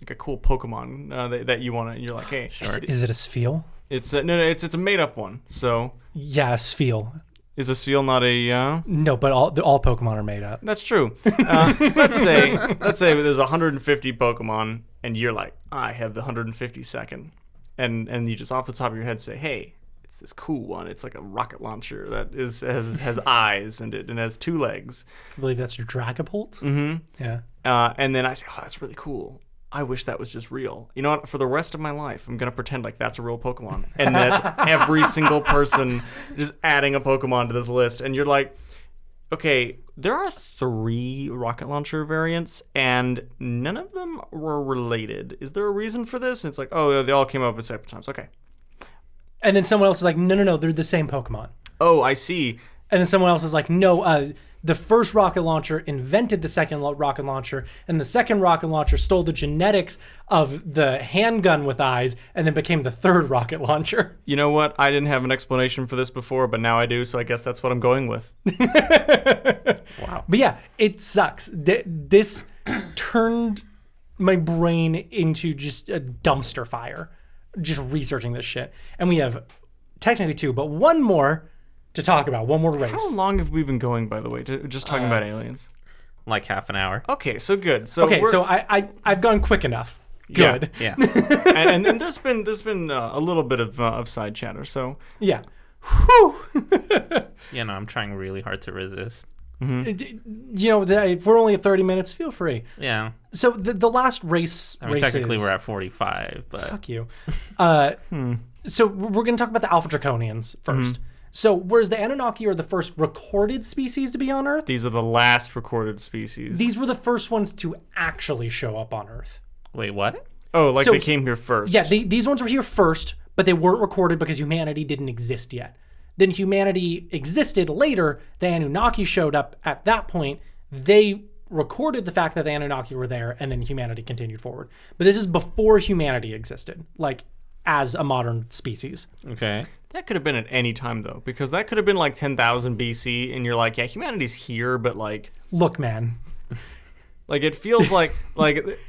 Pokemon that you want to. You're like, hey,
is it a Spheal?
It's a made up one. So
Yeah, Spheal.
Is a Spheal not a...
No, but all Pokemon are made up.
That's true. Let's say there's 150 Pokemon, and you're like, I have the 152nd. And you just off the top of your head say, hey, it's this cool one. It's like a rocket launcher that has eyes and it has 2 legs.
I believe that's your Dragapult.
Mm-hmm.
Yeah.
And then I say, oh, that's really cool. I wish that was just real. You know what? For the rest of my life, I'm going to pretend like that's a real Pokemon. And that's every single person just adding a Pokemon to this list. And you're like, okay, there are 3 rocket launcher variants, and none of them were related. Is there a reason for this? And it's like, oh, they all came up at separate times. Okay.
And then someone else is like, no, they're the same Pokemon.
Oh, I see.
And then someone else is like, no, the first rocket launcher invented the second rocket launcher, and the second rocket launcher stole the genetics of the handgun with eyes and then became the third rocket launcher.
You know what? I didn't have an explanation for this before, but now I do, so I guess that's what I'm going with.
Wow. But yeah, it sucks. This turned my brain into just a dumpster fire, just researching this shit. And we have technically 2, but one more to talk about, one more race.
How long have we been going, by the way, just talking about aliens?
Like half an hour.
Okay, so good.
So I've gone quick enough. Good.
Yeah.
and there's been a little bit of side chatter. So
yeah. Whew.
Yeah, no, I'm trying really hard to resist.
Mm-hmm. You know, if we're only at 30 minutes, feel free.
Yeah.
So the last race.
I mean, technically we're at 45, but
fuck you. So we're going to talk about the Alpha Draconians first. Mm-hmm. So, whereas the Anunnaki are the first recorded species to be on Earth,
these are the last recorded species.
These were the first ones to actually show up on Earth.
Wait, what?
Oh, like so, they came here first.
Yeah, these ones were here first, but they weren't recorded because humanity didn't exist yet. Then humanity existed later. The Anunnaki showed up at that point. They recorded the fact that the Anunnaki were there, and then humanity continued forward. But this is before humanity existed, like as a modern species.
Okay.
That could have been at any time, though, because that could have been like 10,000 BC, and you're like, yeah, humanity's here, but like...
Look, man.
Like, it feels like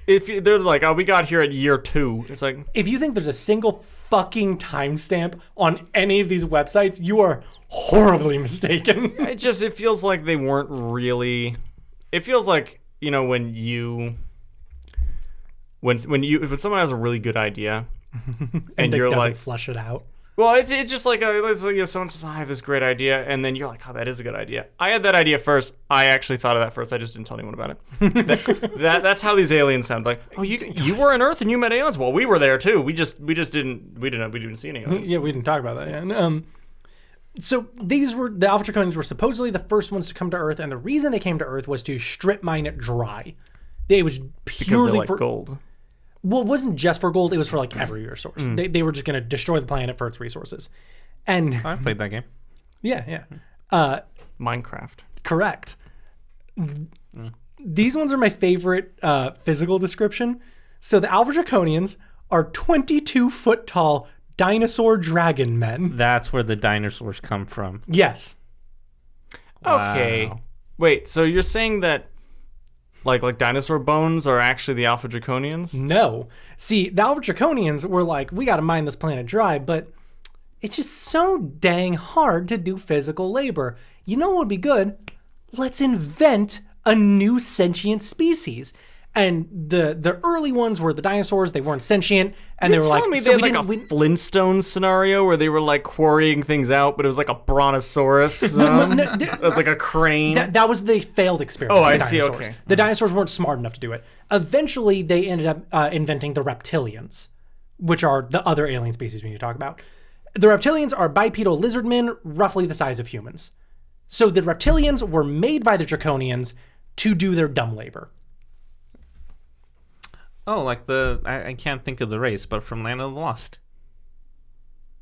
if they're like, oh, we got here at year 2. It's like...
If you think there's a single fucking timestamp on any of these websites, you are horribly mistaken.
It feels like they weren't really... It feels like, you know, when someone has a really good idea, and you're like...
flush it out.
Well, it's just like someone says, I have this great idea, and then you're like, oh, that is a good idea. I had that idea first. I actually thought of that first. I just didn't tell anyone about it. That's how these aliens sound. Like, oh, you were on Earth and you met aliens? Well, we were there too. We didn't see any aliens.
Yeah, we didn't talk about that. Yeah. So the Alpha Draconians were supposedly the first ones to come to Earth, and the reason they came to Earth was to strip mine it dry. It was purely
for gold.
Well, it wasn't just for gold. It was for like every resource. They were just going to destroy the planet for its resources. And
I've played that game.
Yeah.
Minecraft.
Correct. These ones are my favorite physical description. So the Alpha Draconians are 22-foot tall dinosaur dragon men.
That's where the dinosaurs come from.
Yes.
Okay.
Wow.
Wait, so you're saying that like dinosaur bones are actually the Alpha Draconians?
No. See, the Alpha Draconians were like, we got to mine this planet dry, but it's just so dang hard to do physical labor. You know what would be good? Let's invent a new sentient species. And the early ones were the dinosaurs. They weren't sentient, and they were like,
me so they had like a Flintstones scenario where they were like quarrying things out, but it was like a brontosaurus. It was like a crane.
That was the failed experiment.
Oh, I see. Okay,
the dinosaurs weren't smart enough to do it. Eventually, they ended up inventing the reptilians, which are the other alien species we need to talk about. The reptilians are bipedal lizard men, roughly the size of humans. So the reptilians were made by the Draconians to do their dumb labor.
Oh, like I can't think of the race, but from Land of the Lost.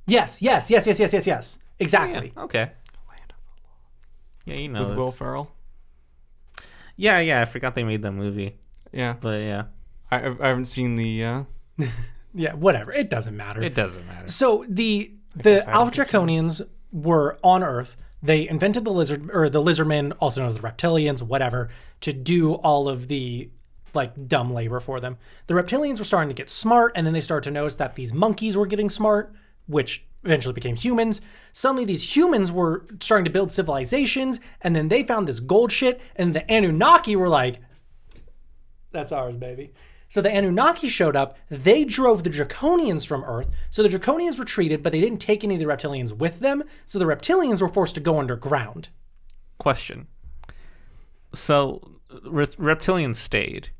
Yes. Exactly.
Yeah, okay.
Land of the Lost.
Yeah, you know.
With Will Ferrell?
Yeah, I forgot they made that movie.
Yeah.
But yeah.
I haven't seen the...
Yeah, whatever. It doesn't matter.
It doesn't matter.
So the Alpha Draconians were on Earth. They invented the lizardmen, also known as the reptilians, whatever, to do all of the like dumb labor for them. The reptilians were starting to get smart, and then they started to notice that these monkeys were getting smart, which eventually became humans. Suddenly these humans were starting to build civilizations, and then they found this gold shit, and the Anunnaki were like, that's ours, baby. So the Anunnaki showed up, they drove the Draconians from Earth, so the Draconians retreated, but they didn't take any of the reptilians with them, so the reptilians were forced to go underground.
Question. So reptilians stayed.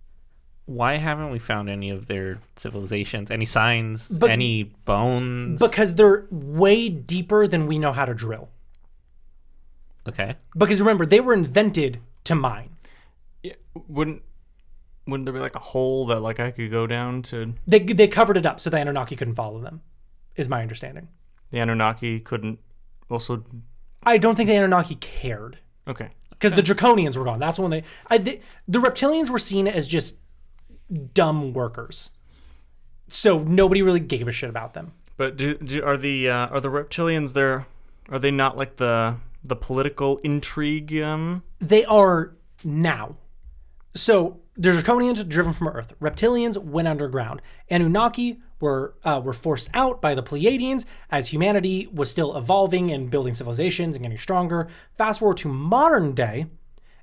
Why haven't we found any of their civilizations? Any signs? Any bones?
Because they're way deeper than we know how to drill.
Okay.
Because remember, they were invented to mine.
Yeah, wouldn't there be like a hole that like I could go down to?
They covered it up so the Anunnaki couldn't follow them, is my understanding.
The Anunnaki couldn't also...
I don't think the Anunnaki cared.
Okay.
Because the Draconians were gone. That's when the reptilians were seen as just dumb workers, so nobody really gave a shit about them.
But are the reptilians there? Are they not like the political intrigue?
They are now. So the Draconians driven from Earth. Reptilians went underground. Anunnaki were forced out by the Pleiadians as humanity was still evolving and building civilizations and getting stronger. Fast forward to modern day,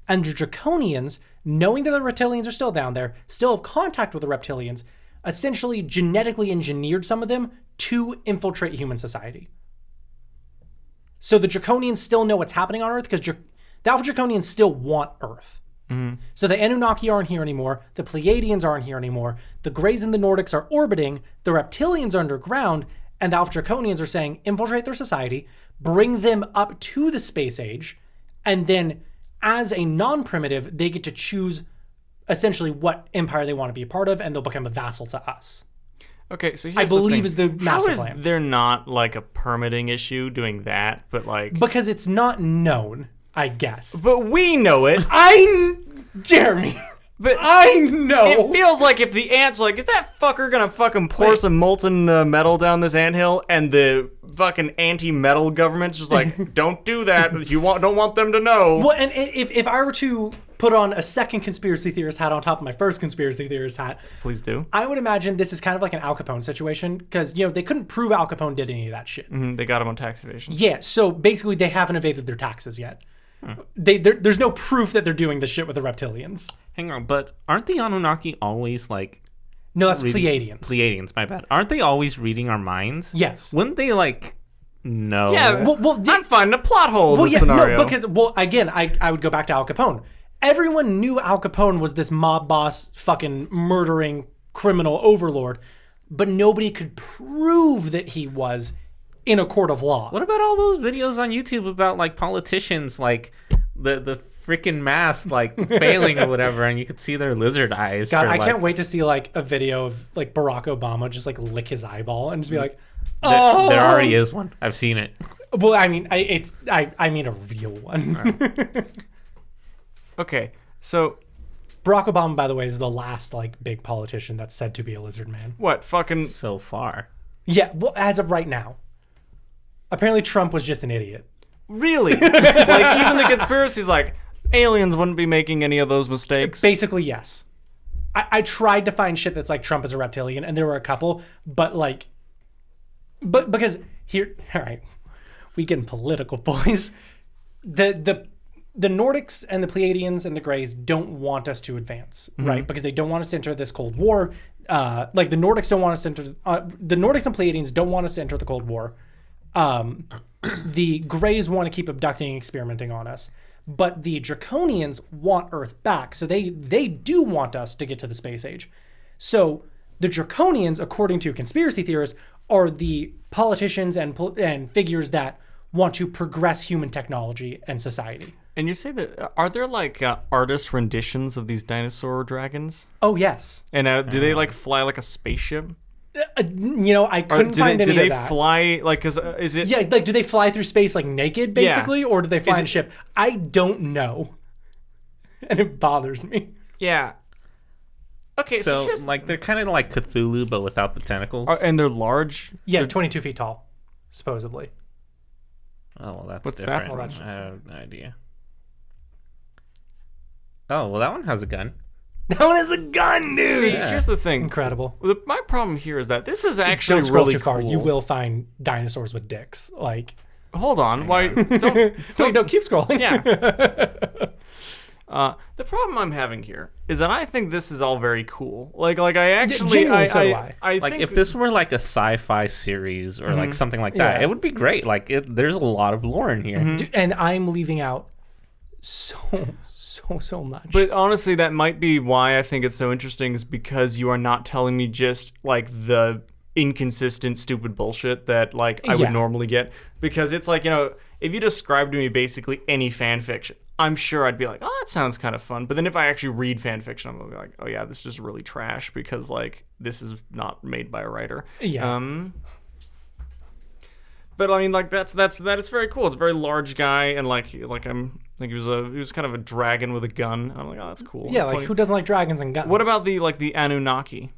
and the Draconians, knowing that the reptilians are still down there, still have contact with the reptilians, essentially genetically engineered some of them to infiltrate human society. So the Draconians still know what's happening on Earth because the Alpha Draconians still want Earth. Mm-hmm. So the Anunnaki aren't here anymore. The Pleiadians aren't here anymore. The Greys and the Nordics are orbiting. The reptilians are underground. And the Alpha Draconians are saying, infiltrate their society, bring them up to the space age, and then as a non-primitive, they get to choose essentially what empire they want to be a part of, and they'll become a vassal to us.
Okay, so
I believe is the master plan.
How is there not like a permitting issue doing that? But like
because it's not known, I guess.
But we know it.
Jeremy.
But
I know.
It feels like if the ant's like, is that fucker gonna fucking pour some molten metal down this anthill, and the fucking anti-metal government's just like, don't do that. Don't want them to know.
Well, and if I were to put on a second conspiracy theorist hat on top of my first conspiracy theorist hat,
please do.
I would imagine this is kind of like an Al Capone situation because they couldn't prove Al Capone did any of that shit.
Mm-hmm, they got him on tax evasion.
Yeah, so basically they haven't evaded their taxes yet. There's no proof that they're doing this shit with the reptilians.
Hang on, but aren't the Anunnaki always like...
No, that's Pleiadians.
Pleiadians, my bad. Aren't they always reading our minds?
Yes.
Wouldn't they like know?
Yeah, I'm finding a plot hole in this scenario.
No, because, again, I would go back to Al Capone. Everyone knew Al Capone was this mob boss, fucking murdering criminal overlord, but nobody could prove that he was in a court of law.
What about all those videos on YouTube about like politicians, like the freaking mask like failing or whatever, and you could see their lizard eyes?
God, I can't wait to see like a video of like Barack Obama just like lick his eyeball and just be like,
oh. There already is one. I've seen it.
Well, I mean, I mean a real one.
Okay, so
Barack Obama, by the way, is the last like big politician that's said to be a lizard man.
What fucking
so far?
Yeah, well, as of right now. Apparently, Trump was just an idiot.
Really? Like even the conspiracy's like aliens wouldn't be making any of those mistakes.
Basically, yes. I tried to find shit that's like Trump is a reptilian, and there were a couple, but because here, all right, we getting political, boys. The Nordics and the Pleiadians and the Greys don't want us to advance, right? Because they don't want us to enter this Cold War. Like the Nordics don't want us to enter. The Nordics and Pleiadians don't want us to enter the Cold War. The Greys want to keep abducting and experimenting on us, but the Draconians want Earth back, so they do want us to get to the space age. So the Draconians, according to conspiracy theorists, are the politicians and figures that want to progress human technology and society.
And you say that, are there like artist renditions of these dinosaur dragons?
Oh, yes.
And do they like fly like a spaceship?
I couldn't find any of that.
Do they fly like? Is it?
Yeah, like do they fly through space like naked, basically, or do they fly in a ship? I don't know, and it bothers me.
Yeah. Okay,
so like they're kind of like Cthulhu, but without the tentacles.
And they're large.
Yeah, they're 22 feet tall, supposedly.
Oh well, that's
what's
different.
That for?
I have no idea. Oh well, that one has a gun.
That one has a gun, dude.
See, here's the thing.
Incredible.
My problem here is that this is actually
Don't scroll
really
too far.
cool.
You will find dinosaurs with dicks. Like,
Hold on. Why? Don't.
wait, no, keep scrolling.
Yeah. The problem I'm having here is that I think this is all very cool. Like I actually,
genuinely so do
I
Like
think
if this were like a sci-fi series or like something like that,
Yeah.
it would be great. Like there's a lot of lore in here.
Dude, and I'm leaving out so much.
But honestly, that might be why I think it's so interesting, is because you are not telling me just like the inconsistent, stupid bullshit that like I would normally get. Because it's like, if you describe to me basically any fan fiction, I'm sure I'd be like, oh, that sounds kind of fun. But then if I actually read fan fiction, I'm gonna be like, oh yeah, this is just really trash because like this is not made by a writer.
Yeah.
But I mean, like that is very cool. It's a very large guy, and he was kind of a dragon with a gun. I'm like, oh, that's cool.
Yeah,
That's
like
funny.
who doesn't like dragons and guns?
What about the Anunnaki?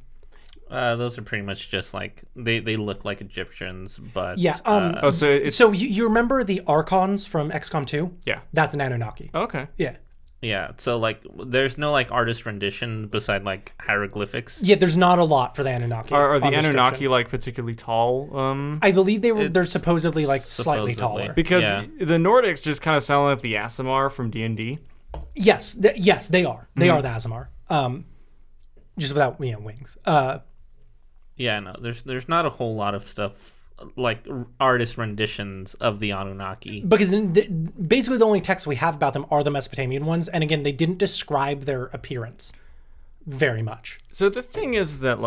Those are pretty much just like they look like Egyptians, but
Yeah.
So
you remember the Archons from XCOM 2?
Yeah.
That's an Anunnaki.
Okay.
Yeah.
yeah. So like, there's no like artist rendition beside like hieroglyphics.
Yeah, there's not a lot for the Anunnaki.
Are the
on description.
Anunnaki like particularly tall?
I believe they're
It's
supposedly like slightly
supposedly.
taller.
Because
Yeah.
the Nordics just kind of sound like the Aasimar from D&D.
Yes, yes, they are. They are the Aasimar. Just without wings.
Yeah, no, there's not a whole lot of stuff like artist renditions of the Anunnaki.
Because basically the only texts we have about them are the Mesopotamian ones, and again, they didn't describe their appearance very much.
So the thing is that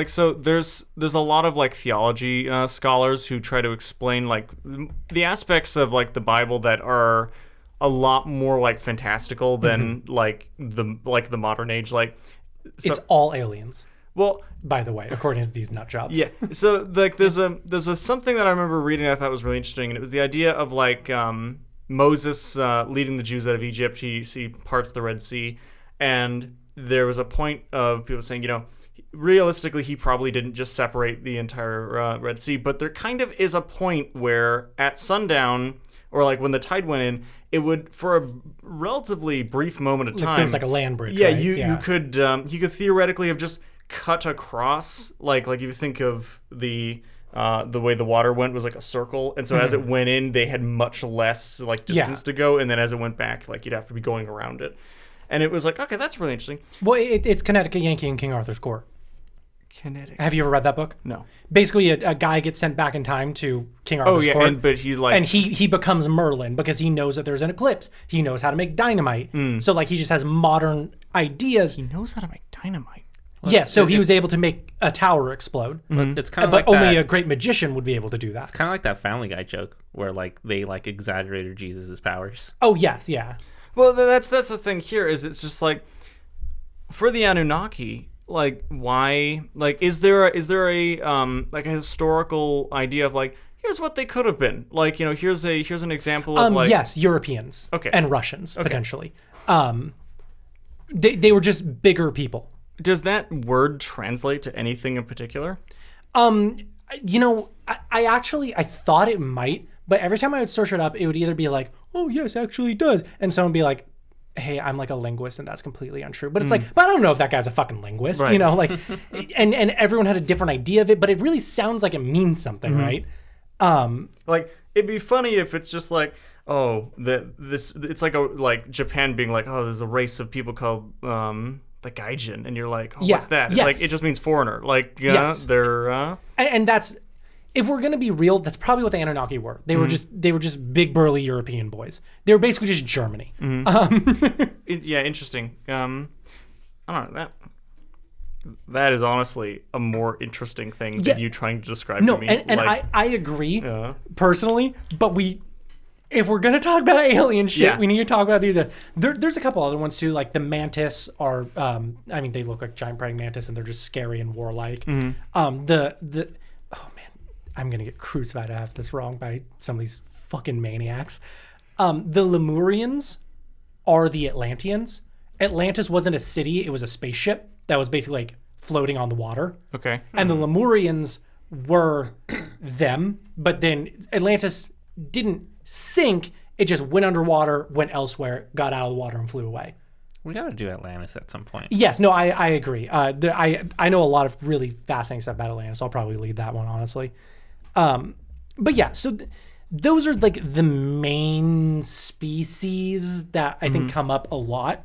so there's a lot of like theology scholars who try to explain like the aspects of like the Bible that are a lot more like fantastical than like the modern age. Like
It's all aliens,
well,
by the way, according to these nut jobs.
yeah. So like there's a something that I remember reading that I thought was really interesting, and it was the idea of like Moses leading the Jews out of Egypt. He parts the Red Sea, and there was a point of people saying, realistically, he probably didn't just separate the entire Red Sea, but there kind of is a point where at sundown, or like when the tide went in, it would, for a relatively brief moment of time,
There's like a land bridge.
yeah,
right?
you could theoretically have just cut across, like if you think of the way the water went was like a circle, and so as it went in, they had much less like distance to go, and then as it went back, like you'd have to be going around it, and it was like, okay, that's really interesting.
Well, it's Connecticut Yankee and King Arthur's Court.
Kinetic.
Have you ever read that book?
No.
Basically, a guy gets sent back in time to King Arthur's court.
but he's like,
and he becomes Merlin because he knows that there's an eclipse. He knows how to make dynamite. So like he just has modern ideas.
he knows how to make dynamite.
Yeah, so he was able to make a tower explode.
But it's kind of
But
like
only
that.
a great magician would be able to do that.
Kind of like that Family Guy joke where like they like exaggerated Jesus' powers.
Oh yes, yeah.
Well, that's the thing here, is it's just like, for the Anunnaki, like why, like is there a like a historical idea of like, here's what they could have been, like here's an example of like,
Yes, Europeans.
Okay.
And Russians potentially. They were just bigger people.
does that word translate to anything in particular?
I actually thought it might, but every time I would search it up, it would either be like, oh yes, actually it does, and someone would be like, hey, I'm like a linguist and that's completely untrue. But it's like, but I don't know if that guy's a fucking linguist,
Right.
like, and everyone had a different idea of it, but it really sounds like it means something, right?
Like, it'd be funny if it's just like, oh, it's like Japan being like, oh, there's a race of people called the Gaijin, and you're like, oh,
Yeah,
what's that? It's
yes.
like, it just means foreigner. Like,
Yes.
they're
And that's, if we're gonna be real, that's probably what the Anunnaki were. They were just big burly European boys. They were basically just Germany.
yeah, interesting. I don't know, that is honestly a more interesting thing than you trying to describe
No,
to me.
and
like,
I agree personally, but if we're gonna talk about alien shit, we need to talk about these. There's a couple other ones too, like the mantis are. They look like giant praying mantis, and they're just scary and warlike. Oh man, I'm gonna get crucified. I have this wrong by some of these fucking maniacs. The Lemurians are the Atlanteans. Atlantis wasn't a city; it was a spaceship that was basically like floating on the water.
okay.
And the Lemurians were them, but then Atlantis didn't sink. It just went underwater, went elsewhere, got out of the water, and flew away.
We got to do Atlantis at some point.
Yes, no, I agree. I know a lot of really fascinating stuff about Atlantis. I'll probably lead that one, honestly. But yeah, so those are like the main species that I think come up a lot,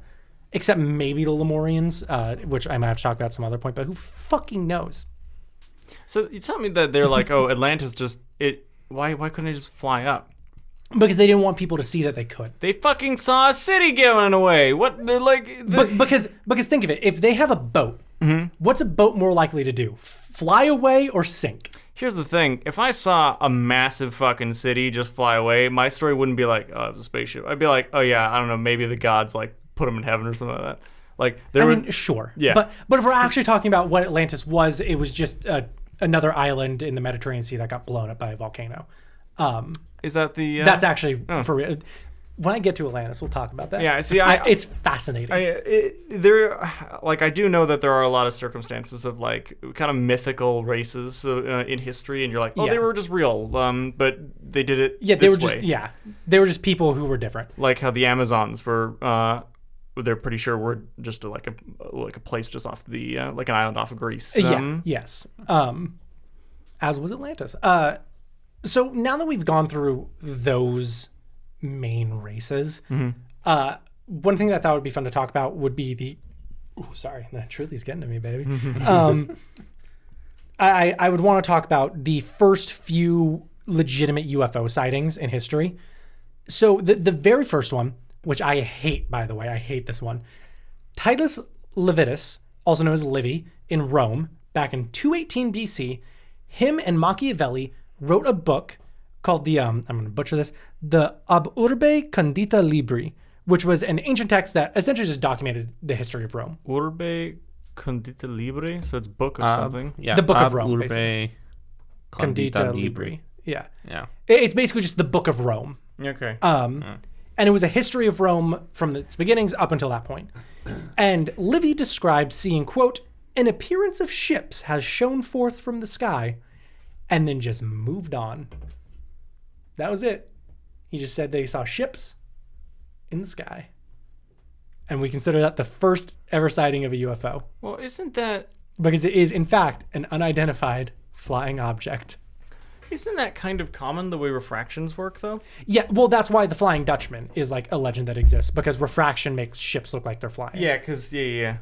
except maybe the Lemurians, which I might have to talk about some other point, but who fucking knows?
So you tell me that they're like, oh, Atlantis just it. Why couldn't they just fly up?
Because they didn't want people to see that they could.
They fucking saw a city going away. What? They're like.
Because think of it. If they have a boat, what's a boat more likely to do? Fly away or sink?
Here's the thing. If I saw a massive fucking city just fly away, my story wouldn't be like, oh, it was a spaceship. I'd be like, oh yeah, I don't know, maybe the gods like put them in heaven or something like that. Like
I mean, sure. Yeah. But if we're actually talking about what Atlantis was, it was just another island in the Mediterranean Sea that got blown up by a volcano.
Is that the?
That's actually for real. When I get to Atlantis, we'll talk about that.
Yeah, see,
it's fascinating.
I do know that there are a lot of circumstances of like kind of mythical races in history, and you're like, oh, they were just real, but they did it.
Yeah, they were just people who were different.
Like how the Amazons were. They're pretty sure we're just like a place just off the like an island off of Greece.
Yes. As was Atlantis. So now that we've gone through those main races, one thing that I thought would be fun to talk about would be the truth is getting to me, baby. I would want to talk about the first few legitimate UFO sightings in history. So the very first one, which I hate, by the way, I hate this one. Titus Livius, also known as Livy, in Rome, back in 218 BC, him and Machiavelli wrote a book called I'm going to butcher this, the Ab Urbe Condita Libri, which was an ancient text that essentially just documented the history of Rome.
Urbe Condita Libri? So it's book of something?
Yeah. The book
Ab
of Rome,
Urbe
basically.
Condita Libri.
Yeah.
Yeah.
It's basically just the book of Rome.
Okay.
And it was a history of Rome from its beginnings up until that point. And Livy described seeing, quote, an appearance of ships has shone forth from the sky, and then just moved on. That was it. He just said they saw ships in the sky. And we consider that the first ever sighting of a UFO.
Well, isn't that...
Because it is, in fact, an unidentified flying object.
Isn't that kind of common, the way refractions work, though?
Yeah, well, that's why the Flying Dutchman is like a legend that exists, because refraction makes ships look like they're flying.
Yeah, because, And,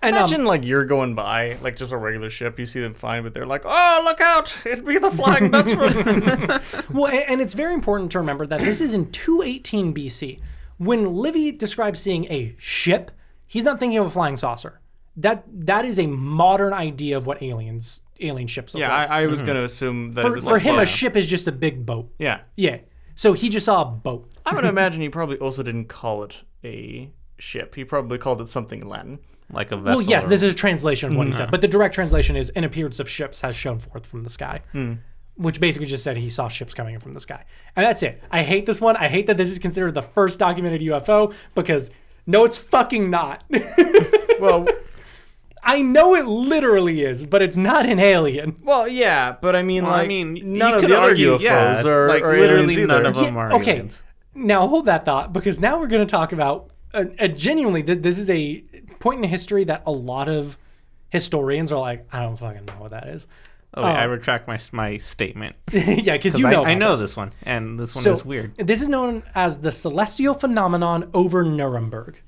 imagine, like, you're going by, like, just a regular ship, you see them flying, but they're like, oh, look out, it'd be the Flying Dutchman.
Well, and it's very important to remember that this is in 218 BC. When Livy describes seeing a ship, he's not thinking of a flying saucer. That is a modern idea of what alien ships look like.
Yeah, I was going to assume that
it
was
for him, a ship is just a big boat.
Yeah.
Yeah. So he just saw a boat.
I would imagine he probably also didn't call it a ship. He probably called it something in Latin.
Like a vessel.
Well, yes, this is a translation of what he said. But the direct translation is, an appearance of ships has shone forth from the sky. Which basically just said he saw ships coming in from the sky. And that's it. I hate this one. I hate that this is considered the first documented UFO, because no, it's fucking not.
Well...
I know it literally is, but it's not an alien.
Well, yeah, but I mean, none of
could
the other
argue,
UFOs are
like
are
literally
aliens
none
either.
of them are aliens.
Now hold that thought, because now we're going to talk about genuinely. This is a point in history that a lot of historians are like, I don't fucking know what that is.
Oh, wait, I retract my statement.
Yeah, because you know.
I know this one, and this one is weird.
This is known as the celestial phenomenon over Nuremberg.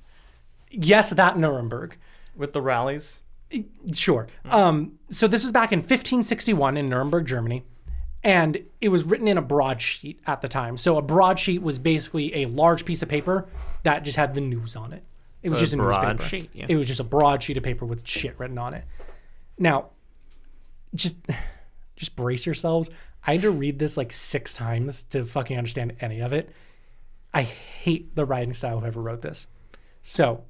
Yes, that Nuremberg.
With the rallies?
Sure. So this was back in 1561 in Nuremberg, Germany, and it was written in a broadsheet at the time. So a broadsheet was basically a large piece of paper that just had the news on it. It was just a newspaper.
Broadsheet, yeah.
It was just a broadsheet of paper with shit written on it. Now, just brace yourselves. I had to read this like 6 times to fucking understand any of it. I hate the writing style of whoever wrote this. So...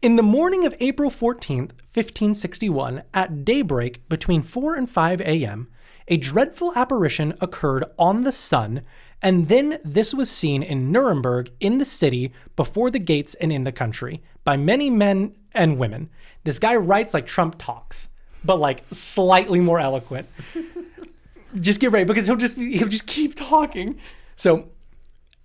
In the morning of April 14th, 1561, at daybreak between 4 and 5 a.m., a dreadful apparition occurred on the sun, and then this was seen in Nuremberg, in the city, before the gates and in the country, by many men and women. This guy writes like Trump talks, but like slightly more eloquent. Just get ready, because he'll just keep talking. So,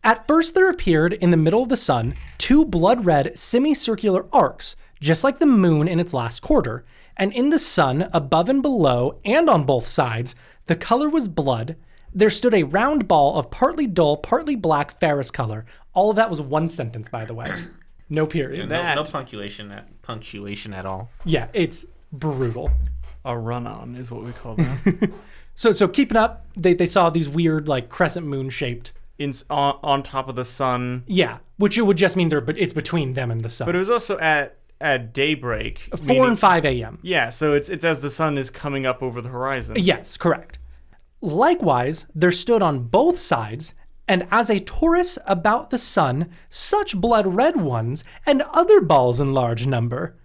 At first, there appeared in the middle of the sun 2 blood-red semicircular arcs, just like the moon in its last quarter. And in the sun, above and below, and on both sides, the color was blood. There stood a round ball of partly dull, partly black Ferris color. All of that was one sentence, by the way. No period.
No punctuation at all.
Yeah, it's brutal.
A run-on is what we call that.
So keeping up, they saw these weird, like, crescent moon-shaped...
on top of the sun.
Yeah, which it would just mean it's between them and the sun.
But it was also at daybreak.
4 and 5 a.m.
Yeah, so it's as the sun is coming up over the horizon.
Yes, correct. Likewise, there stood on both sides, and as a torus about the sun, such blood-red ones, and other balls in large number.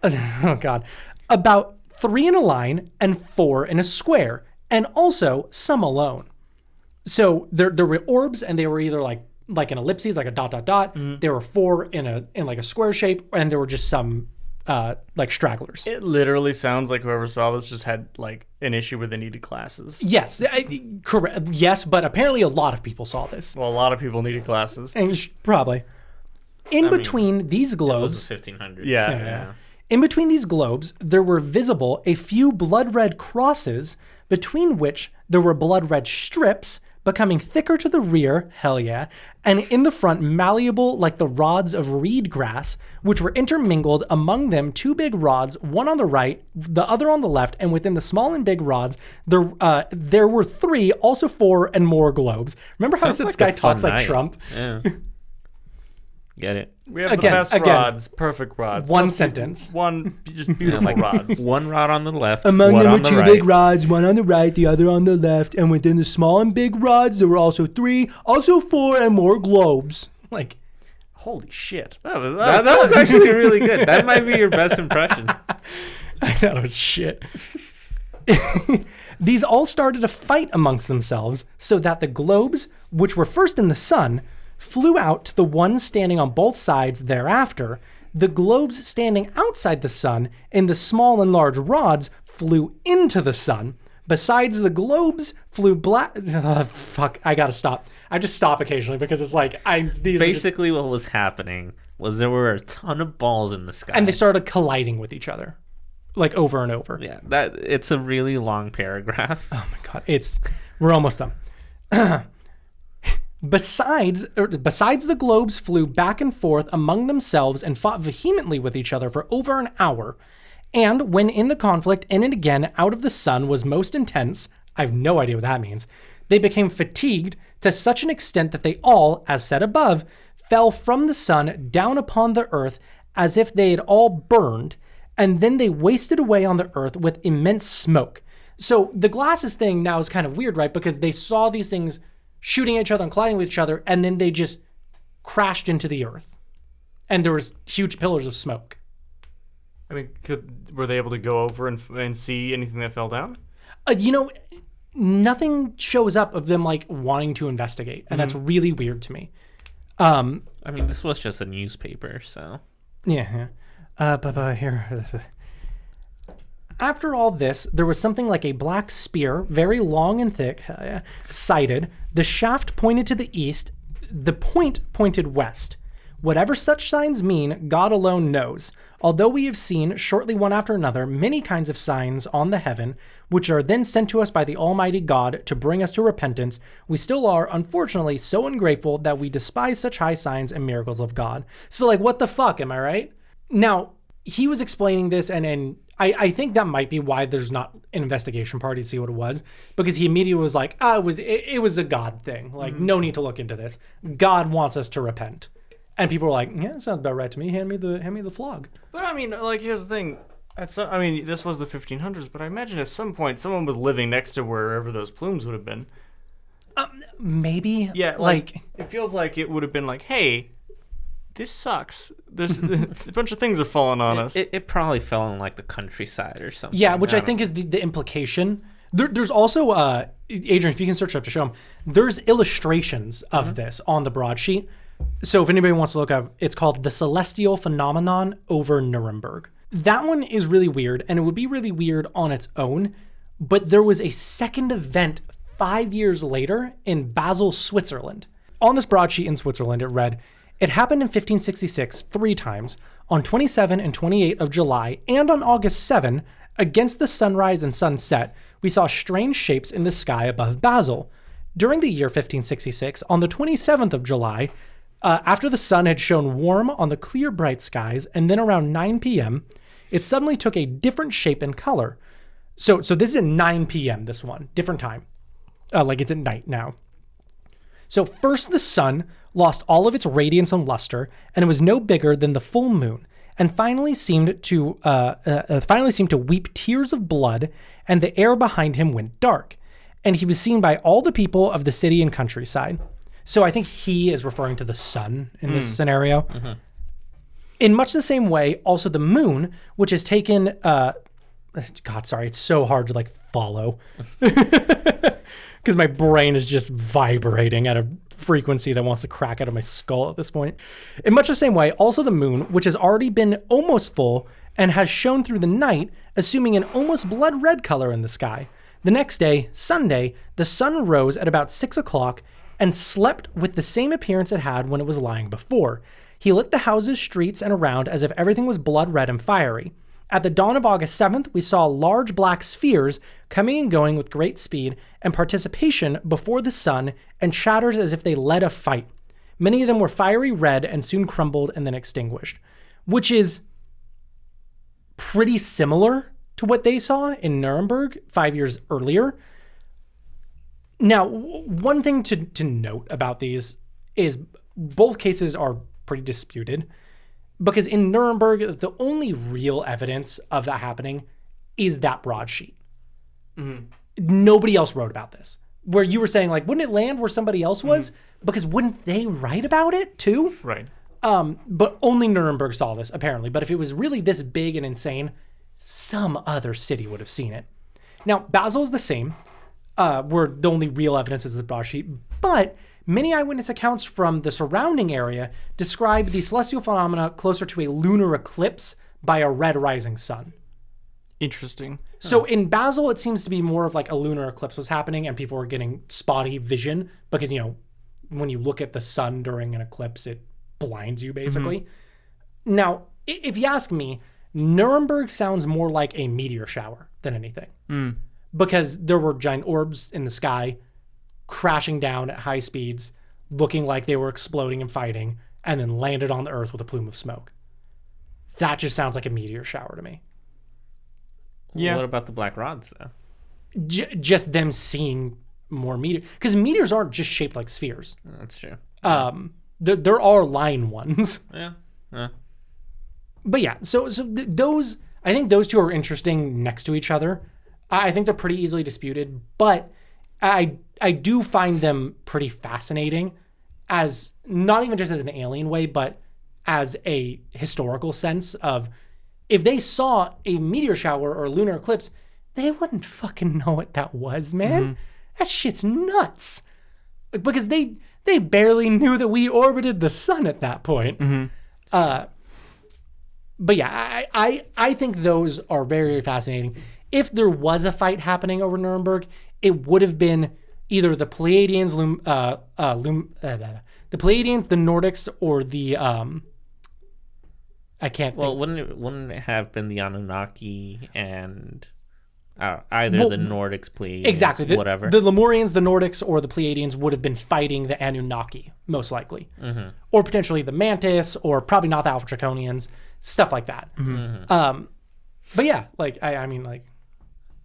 Oh, God. About 3 in a line, and 4 in a square, and also some alone. So there were orbs, and they were either like an ellipses, like a dot, dot, dot. Mm-hmm. There were 4 in like a square shape, and there were just some like stragglers.
It literally sounds like whoever saw this just had like an issue where they needed glasses.
Yes, correct. Yes, but apparently a lot of people saw this.
Well, a lot of people needed glasses.
And probably. In between these globes...
It was 1500.
Yeah.
In between these globes, there were visible a few blood-red crosses, between which there were blood-red strips, becoming thicker to the rear, hell yeah, and in the front malleable like the rods of reed grass, which were intermingled among them 2 big rods, one on the right, the other on the left, and within the small and big rods, there were 3, also 4 and more globes. Remember how I said this guy talks like Trump?
Yeah. Get it?
We have the best rods, perfect rods.
One sentence.
Just beautiful rods.
One rod on the left,
among
one
them were
on the
2
right.
big rods, one on the right, the other on the left, and within the small and big rods, there were also 3, also 4 and more globes. Like,
holy shit.
That was actually really good. That might be your best impression.
I thought it was shit. These all started a fight amongst themselves, so that the globes, which were first in the sun, flew out to the ones standing on both sides thereafter. The globes standing outside the sun in the small and large rods flew into the sun. Besides, the globes flew black... fuck, I gotta stop. I just stop occasionally because it's like...
Basically, what was happening was there were a ton of balls in the sky.
And they started colliding with each other. Like, over and over.
Yeah, it's a really long paragraph.
Oh my god, we're almost done. Besides, the globes flew back and forth among themselves and fought vehemently with each other for over an hour. And when in the conflict, in and again, out of the sun was most intense, I have no idea what that means, they became fatigued to such an extent that they all, as said above, fell from the sun down upon the earth as if they had all burned, and then they wasted away on the earth with immense smoke. So the glasses thing now is kind of weird, right? Because they saw these things shooting at each other and colliding with each other, and then they just crashed into the earth. And there was huge pillars of smoke.
I mean, were they able to go over and see anything that fell down?
Nothing shows up of them, like, wanting to investigate, and that's really weird to me.
I mean, this was just a newspaper, so...
Yeah. But here... After all this, there was something like a black spear, very long and thick, sighted. The shaft pointed to the east. The point pointed west. Whatever such signs mean, God alone knows. Although we have seen, shortly one after another, many kinds of signs on the heaven, which are then sent to us by the Almighty God to bring us to repentance, we still are, unfortunately, so ungrateful that we despise such high signs and miracles of God. So, like, what the fuck, am I right? Now, he was explaining this, and I think that might be why there's not an investigation party to see what it was, because he immediately was like, it was a God thing. Like, no need to look into this. God wants us to repent. And people were like, yeah, that sounds about right to me. Hand me the flog.
But I mean, like, here's the thing. This was the 1500s, but I imagine at some point someone was living next to wherever those plumes would have been.
Maybe.
Yeah, like it feels like it would have been like, hey, this sucks. There's a bunch of things are falling on us.
It probably fell in like the countryside or something.
Yeah, which I think is the implication. There's also, Adrian, if you can search it up to show them, there's illustrations of this on the broadsheet. So if anybody wants to look up, it's called The Celestial Phenomenon over Nuremberg. That one is really weird, and it would be really weird on its own, but there was a second event 5 years later in Basel, Switzerland. on this broadsheet in Switzerland, it read, "It happened in 1566 3 times, on 27 and 28 of July, and on August 7, against the sunrise and sunset, we saw strange shapes in the sky above Basel. During the year 1566, on the 27th of July, after the sun had shone warm on the clear bright skies, and then around 9 p.m., it suddenly took a different shape and color." So this is at 9 p.m., this one, different time. Like it's at night now. "So first the sun lost all of its radiance and luster, and it was no bigger than the full moon, and finally seemed to weep tears of blood, and the air behind him went dark, and he was seen by all the people of the city and countryside." So I think he is referring to the sun in this scenario. Mm-hmm. In much the same way, also the moon, which has taken, God, sorry, it's so hard to like follow because my brain is just vibrating at a frequency that wants to crack out of my skull at this point. In much the same way, also the moon, which has already been almost full and has shone through the night, assuming an almost blood red color in the sky. The next day, Sunday, the sun rose at about 6 o'clock and slept with the same appearance it had when it was lying before. He lit the houses, streets, and around as if everything was blood red and fiery. At the dawn of August 7th, we saw large black spheres coming and going with great speed and participation before the sun, and shatters as if they led a fight. Many of them were fiery red and soon crumbled and then extinguished, which is pretty similar to what they saw in Nuremberg 5 years earlier. Now, one thing to note about these is both cases are pretty disputed, because in Nuremberg, the only real evidence of that happening is that broadsheet. Mm-hmm. Nobody else wrote about this. Where you were saying, like, wouldn't it land where somebody else was? Mm-hmm. Because wouldn't they write about it too?
Right.
But only Nuremberg saw this, apparently. But if it was really this big and insane, some other city would have seen it. Now, Basel is the same, where the only real evidence is the broadsheet, but many eyewitness accounts from the surrounding area describe the celestial phenomena closer to a lunar eclipse by a red rising sun.
Interesting.
So in Basel, it seems to be more of like a lunar eclipse was happening and people were getting spotty vision because, you know, when you look at the sun during an eclipse, it blinds you basically. Mm-hmm. Now, if you ask me, Nuremberg sounds more like a meteor shower than anything. Because there were giant orbs in the sky crashing down at high speeds, looking like they were exploding and fighting, and then landed on the earth with a plume of smoke. That just sounds like a meteor shower to me.
Yeah. What about the black rods, though?
Just them seeing more meteors. Because meteors aren't just shaped like spheres.
That's true.
There are line ones.
Yeah.
But yeah, so those, I think those two are interesting next to each other. I think they're pretty easily disputed, but I do find them pretty fascinating as not even just as an alien way, but as a historical sense of if they saw a meteor shower or a lunar eclipse, they wouldn't fucking know what that was, man. Mm-hmm. That shit's nuts. Because they barely knew that we orbited the sun at that point. Mm-hmm. But yeah, I think those are very, very fascinating. If there was a fight happening over Nuremberg, it would have been either the Pleiadians, the Pleiadians, the Nordics, or the I can't.
Well, wouldn't it have been the Anunnaki and either the Nordics, Pleiadians,
exactly
whatever?
The Lemurians, the Nordics, or the Pleiadians would have been fighting the Anunnaki most likely, mm-hmm. or potentially the Mantis, or probably not the Alpha Draconians, stuff like that. Mm-hmm. But yeah, like I mean, like,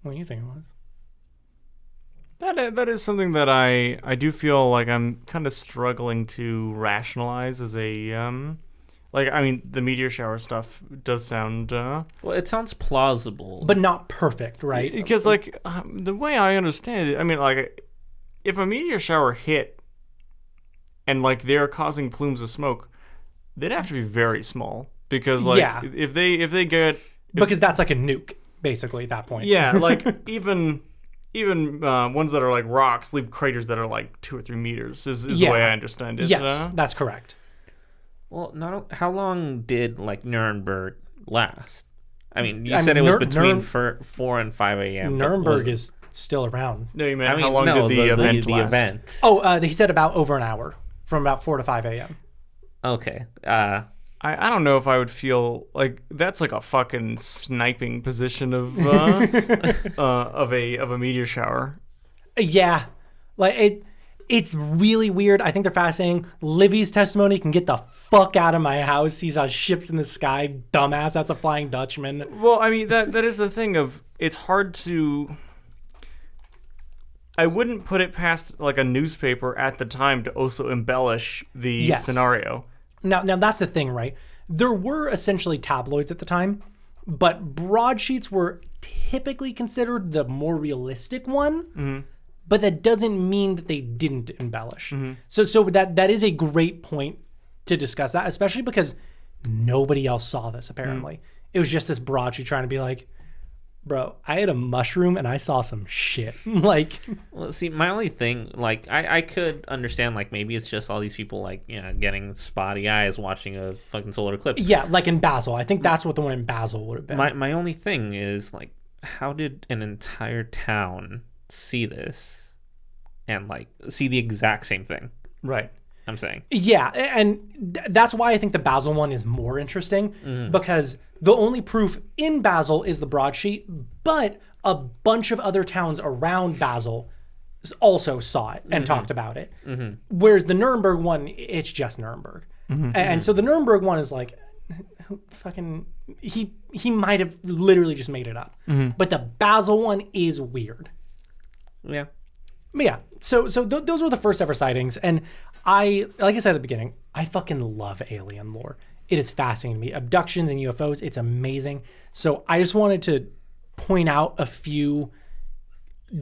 what do you think it was?
That is something that I do feel like I'm kind of struggling to rationalize as a like, I mean, the meteor shower stuff does sound
well, it sounds plausible,
but not perfect, right?
Because like the way I understand it, I mean, like, if a meteor shower hit and like they're causing plumes of smoke, they'd have to be very small because like if they get
because that's like a nuke basically at that point.
Yeah, like even ones that are like rocks leave craters that are like 2 or 3 meters is the way I understand it.
Yes, that's correct.
Well, how long did like Nuremberg last? I mean, you said it was between 4 and 5 a.m.
Nuremberg is still around.
No, you meant how long did the event last?
Oh, he said about over an hour. from about 4 to 5 a.m.
Okay.
I don't know if I would feel like that's like a fucking sniping position of of a meteor shower.
Yeah, like it's really weird. I think they're fascinating. Livy's testimony can get the fuck out of my house. He saw ships in the sky. Dumbass, that's a Flying Dutchman.
Well, I mean that is the thing of it's hard to. I wouldn't put it past like a newspaper at the time to also embellish the scenario.
Now that's the thing, right? There were essentially tabloids at the time, but broadsheets were typically considered the more realistic one. Mm-hmm. But that doesn't mean that they didn't embellish. Mm-hmm. So that is a great point to discuss that, especially because nobody else saw this apparently. It was just this broadsheet trying to be like, bro, I had a mushroom and I saw some shit. Like,
well, see, my only thing, like, I could understand, like, maybe it's just all these people, like, you know, getting spotty eyes watching a fucking solar eclipse.
Yeah, like in Basel. I think that's what the one in Basel would have been.
My only thing is, like, how did an entire town see this and, like, see the exact same thing?
Right.
I'm saying.
Yeah, and that's why I think the Basel one is more interesting, because the only proof in Basel is the broadsheet, but a bunch of other towns around Basel also saw it and talked about it. Mm-hmm. Whereas the Nuremberg one, it's just Nuremberg. Mm-hmm. And so the Nuremberg one is like, fucking, he might have literally just made it up. Mm-hmm. But the Basel one is weird.
Yeah.
But yeah, so those were the first ever sightings, and like I said at the beginning, I fucking love alien lore. It is fascinating to me. Abductions and UFOs, it's amazing. So I just wanted to point out a few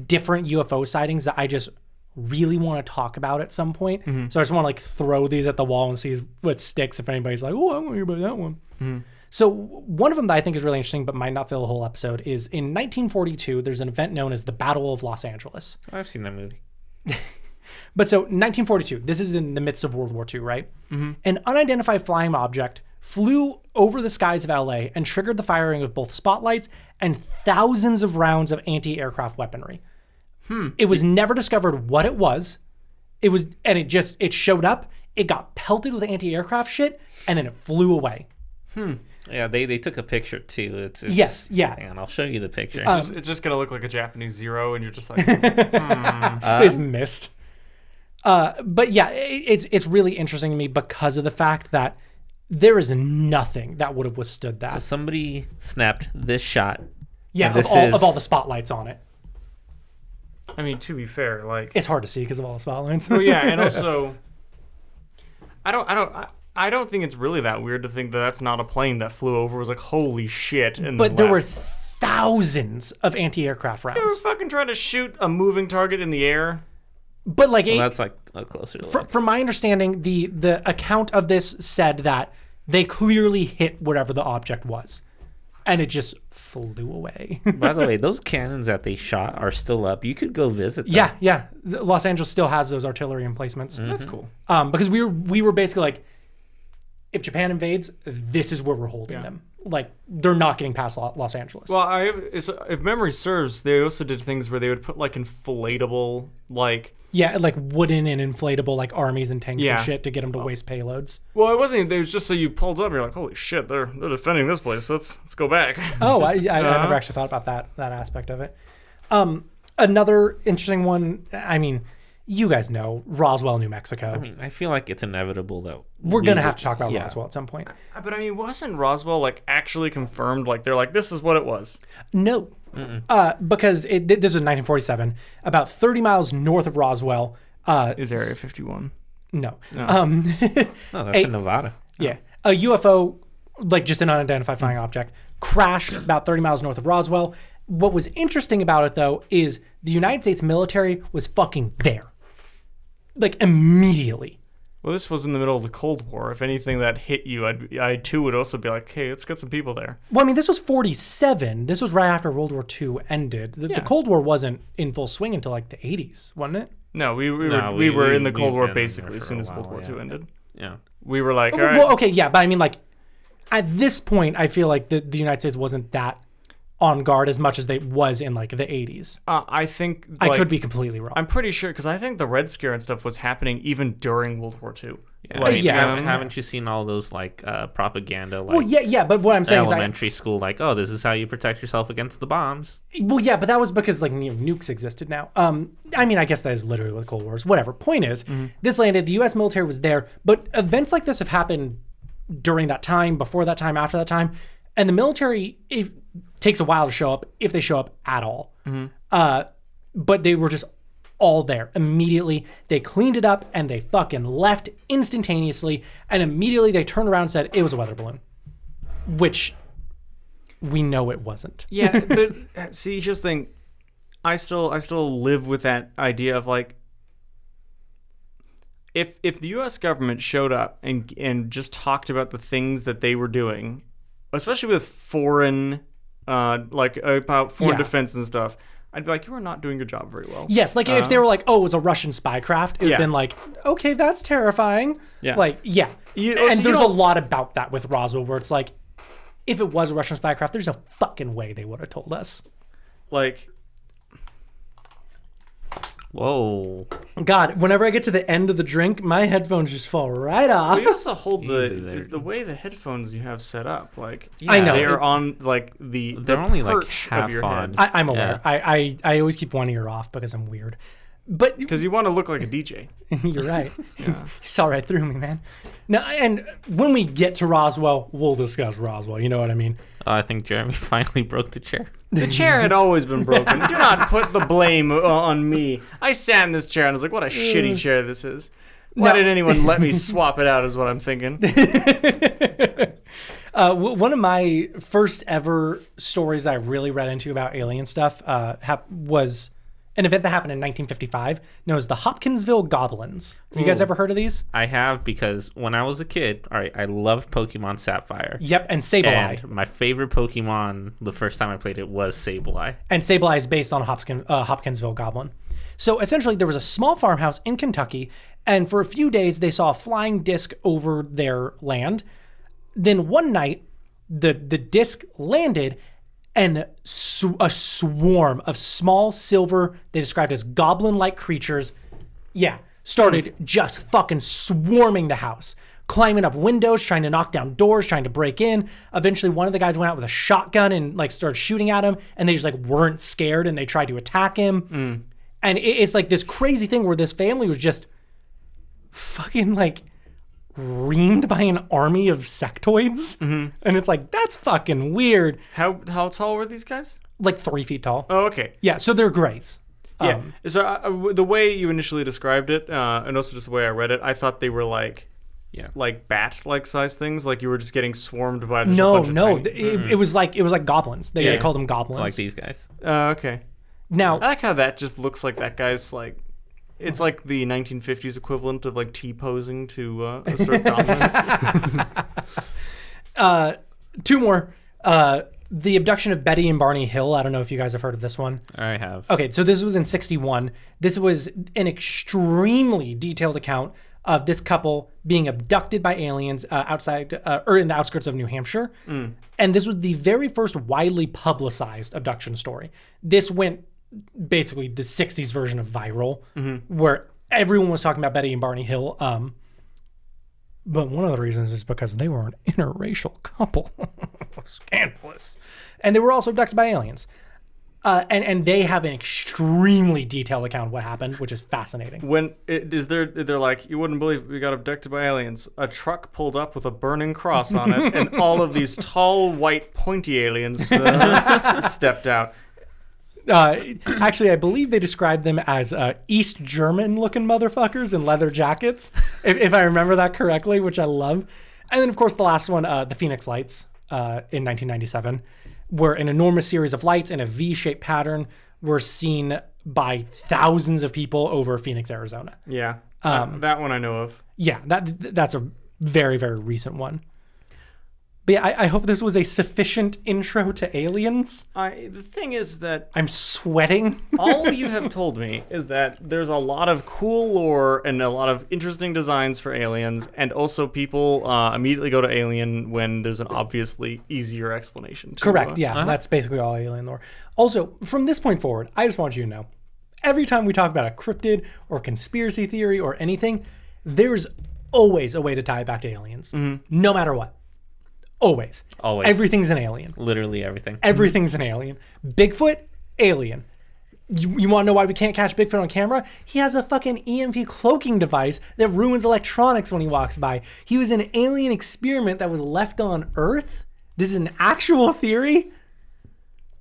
different UFO sightings that I just really want to talk about at some point. Mm-hmm. So I just want to like throw these at the wall and see what sticks if anybody's like, oh, I want to hear about that one. Mm-hmm. So one of them that I think is really interesting but might not fill a whole episode is in 1942, there's an event known as the Battle of Los Angeles.
I've seen that movie.
But so 1942, this is in the midst of World War II, right? Mm-hmm. An unidentified flying object flew over the skies of LA and triggered the firing of both spotlights and thousands of rounds of anti-aircraft weaponry. It was never discovered what it was. It showed up, it got pelted with anti-aircraft shit, and then it flew away.
Yeah, they took a picture too. It's
yes, yeah.
Hang on, I'll show you the picture.
It's just gonna look like a Japanese zero, and you're just like,
it's missed. But yeah, it's really interesting to me because of the fact that there is nothing that would have withstood that.
So somebody snapped this shot.
Yeah, of all the spotlights on it.
I mean, to be fair, like
it's hard to see because of all the spotlights.
Well, yeah, and also, I don't think it's really that weird to think that that's not a plane that flew over. It was like, holy shit. And
but there were thousands of anti-aircraft rounds.
They were fucking trying to shoot a moving target in the air.
But like,
so that's like a closer look.
From my understanding, the account of this said that they clearly hit whatever the object was, and it just flew away.
By the way, those cannons that they shot are still up. You could go visit them.
Yeah. Los Angeles still has those artillery emplacements.
Mm-hmm. That's cool.
Because we were basically like, if Japan invades, this is where we're holding them. Like, they're not getting past Los Angeles.
Well, if memory serves, they also did things where they would put, like, inflatable, like...
Yeah, like wooden and inflatable, like, armies and tanks and shit to get them to waste payloads.
Well, it wasn't... It was just so you pulled up and you're like, holy shit, they're defending this place. Let's go back.
Oh, I never actually thought about that aspect of it. Another interesting one, I mean... You guys know Roswell, New Mexico.
I mean, I feel like it's inevitable that
we're going to have to talk about Roswell at some point.
But I mean, wasn't Roswell like actually confirmed? Like they're like, this is what it was.
No, because this was 1947, about 30 miles north of Roswell.
Is Area 51?
No.
No, that's in Nevada.
Yeah, a UFO, like just an unidentified flying object, crashed about 30 miles north of Roswell. What was interesting about it, though, is the United States military was fucking there. Like, immediately.
Well, this was in the middle of the Cold War. If anything that hit you, I too would also be like, hey, let's get some people there.
Well, I mean, this was 47. This was right after World War II ended. The Cold War wasn't in full swing until, like, the 80s, wasn't it?
No, we were in the Cold War basically as soon as World War II ended.
Yeah.
We were like, all right.
Well, okay, yeah, but I mean, like, at this point, I feel like the United States wasn't that on guard as much as they was in like the 80s.
I think
I could be completely wrong.
I'm pretty sure because I think the Red Scare and stuff was happening even during World War II.
Yeah, I mean, haven't you seen all those like propaganda? Like,
well, yeah, but what I'm saying
elementary school, like, oh, this is how you protect yourself against the bombs.
Well, yeah, but that was because like nukes existed now. I mean, I guess that is literally what the Cold War is. Whatever. Point is, this landed. The U.S. military was there, but events like this have happened during that time, before that time, after that time, and the military takes a while to show up if they show up at all. But they were just all there immediately. They cleaned it up and they fucking left instantaneously, and immediately they turned around and said it was a weather balloon, which we know it wasn't.
Yeah, but see, here's the thing. I still live with that idea of like, if the U.S. government showed up and just talked about the things that they were doing, especially with foreign about foreign defense and stuff, I'd be like, you are not doing your job very well.
Yes, like if they were like, oh, it was a Russian spy craft, it would have been like, okay, that's terrifying. Yeah. Like, yeah. There's a lot about that with Roswell where it's like, if it was a Russian spy craft, there's no fucking way they would have told us.
Like,
whoa.
God, whenever I get to the end of the drink, my headphones just fall right off.
Well, you also hold the way the headphones you have set up, like,
I know
they're on like they're
only like
half
of your
on.
head.
I'm aware. Yeah. I always keep one ear off because I'm weird. But
because you want to look like a DJ.
You're right. You saw right through me, man. No, and when we get to Roswell, we'll discuss Roswell. You know what I mean?
I think Jeremy finally broke the chair.
The chair had always been broken. Do not put the blame on me. I sat in this chair and I was like, what a shitty chair this is. Why did anyone let me swap it out is what I'm thinking.
One of my first ever stories that I really read into about alien stuff was an event that happened in 1955 known as the Hopkinsville Goblins. Have you guys ever heard of these?
I have, because when I was a kid, all right, I loved Pokemon Sapphire.
Yep, and Sableye.
And my favorite Pokemon the first time I played it was Sableye.
And Sableye is based on a Hopkinsville Goblin. So essentially there was a small farmhouse in Kentucky, and for a few days they saw a flying disc over their land. Then one night, the disc landed, and a swarm of small silver, they described as goblin-like creatures, started just fucking swarming the house, climbing up windows, trying to knock down doors, trying to break in. Eventually, one of the guys went out with a shotgun and like started shooting at him, and they just like weren't scared, and they tried to attack him. And it's like this crazy thing where this family was just fucking like reamed by an army of sectoids. And it's like, that's fucking weird.
How tall were these guys?
Like 3 feet tall.
Oh, okay.
Yeah, so they're grays.
Yeah. So the way you initially described it, and also just the way I read it, I thought they were like bat-like size things, like you were just getting swarmed by just a bunch of tiny...
it was like goblins. They called them goblins.
It's like these guys.
Okay.
Now,
I like how that just looks like that guy's like... It's like the 1950s equivalent of like T-posing to assert dominance.
Two more. The abduction of Betty and Barney Hill. I don't know if you guys have heard of this one.
I have.
Okay, so this was in 1961. This was an extremely detailed account of this couple being abducted by aliens outside or in the outskirts of New Hampshire. And this was the very first widely publicized abduction story. This went basically the 60s version of viral, where everyone was talking about Betty and Barney Hill. But one of the reasons is because they were an interracial couple. Scandalous. And they were also abducted by aliens. And they have an extremely detailed account of what happened, which is fascinating.
They're like, you wouldn't believe we got abducted by aliens. A truck pulled up with a burning cross on it, and all of these tall, white, pointy aliens stepped out.
Actually, I believe they described them as East German-looking motherfuckers in leather jackets, if I remember that correctly, which I love. And then, of course, the last one, the Phoenix Lights in 1997, where an enormous series of lights in a V-shaped pattern were seen by thousands of people over Phoenix, Arizona.
Yeah, that one I know of.
Yeah, that's a very, very recent one. But yeah, I hope this was a sufficient intro to aliens.
The thing is that
I'm sweating.
all you have told me is that there's a lot of cool lore and a lot of interesting designs for aliens, and also people immediately go to Alien when there's an obviously easier explanation.
Correct, yeah. That's basically all alien lore. Also, from this point forward, I just want you to know, every time we talk about a cryptid or conspiracy theory or anything, there's always a way to tie it back to aliens. No matter what. Always. Everything's an alien.
Literally everything.
Everything's an alien. Bigfoot, alien. You want to know why we can't catch Bigfoot on camera? He has a fucking EMP cloaking device that ruins electronics when he walks by. He was an alien experiment that was left on Earth. This is an actual theory.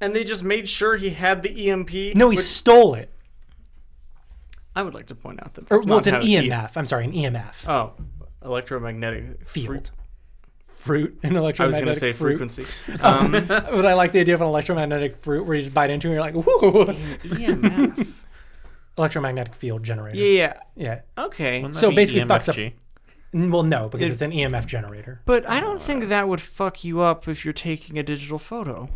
And they just made sure he had the EMP?
No, he stole it.
I would like to point out that
Well, it's an EMF. I'm sorry, an EMF.
Oh, electromagnetic
field. Fruit, an electromagnetic
I was going to say
fruit.
frequency.
But I like the idea of an electromagnetic fruit where you just bite into it and you're like, whoo.
EMF.
Electromagnetic field generator.
Yeah. Okay.
So basically
EMFG?
fucks up. Well, no, because it's an EMF generator.
But I don't think that would fuck you up if you're taking a digital photo.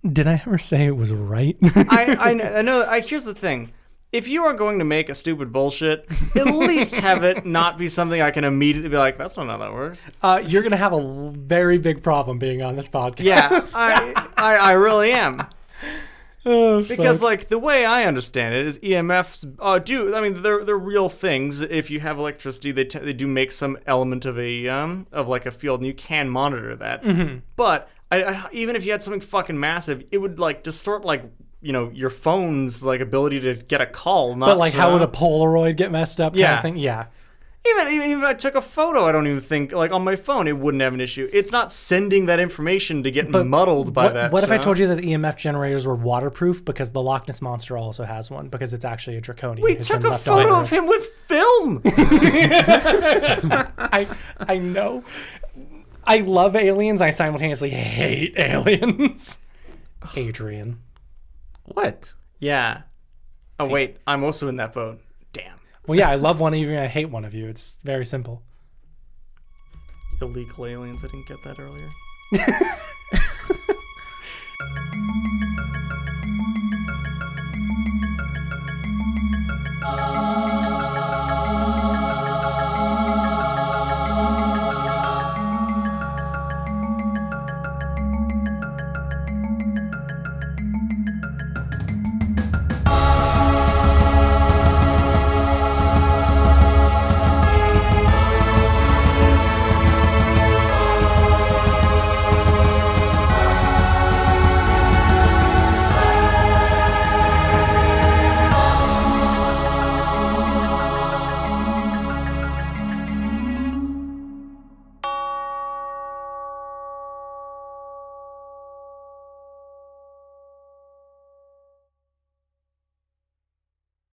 Did I ever say it was right?
I know. Here's the thing. If you are going to make a stupid bullshit, at least have it not be something I can immediately be like, that's not how that works.
You're going to have a very big problem being on this podcast.
Yeah, I really am. Because,
fuck.
like, the way I understand it is EMFs they're real things. If you have electricity, they do make some element of a field, and you can monitor that.
Mm-hmm.
But even if you had something fucking massive, it would, like, distort, like, your phone's like ability to get a call.
But like, how would a Polaroid get messed up?
Yeah.
Kind of thing? Yeah.
Even if I took a photo, I don't even think, like, on my phone, it wouldn't have an issue. It's not sending that information to get muddled by that.
What if I told you that the EMF generators were waterproof because the Loch Ness Monster also has one because it's actually a draconian?
We took a photo of him with film.
I know. I love aliens. I simultaneously hate aliens. Adrian.
What?
Yeah. Oh, wait. I'm also in that boat. Damn.
Well, yeah, I love one of you and I hate one of you. It's very simple.
Illegal aliens. I didn't get that earlier.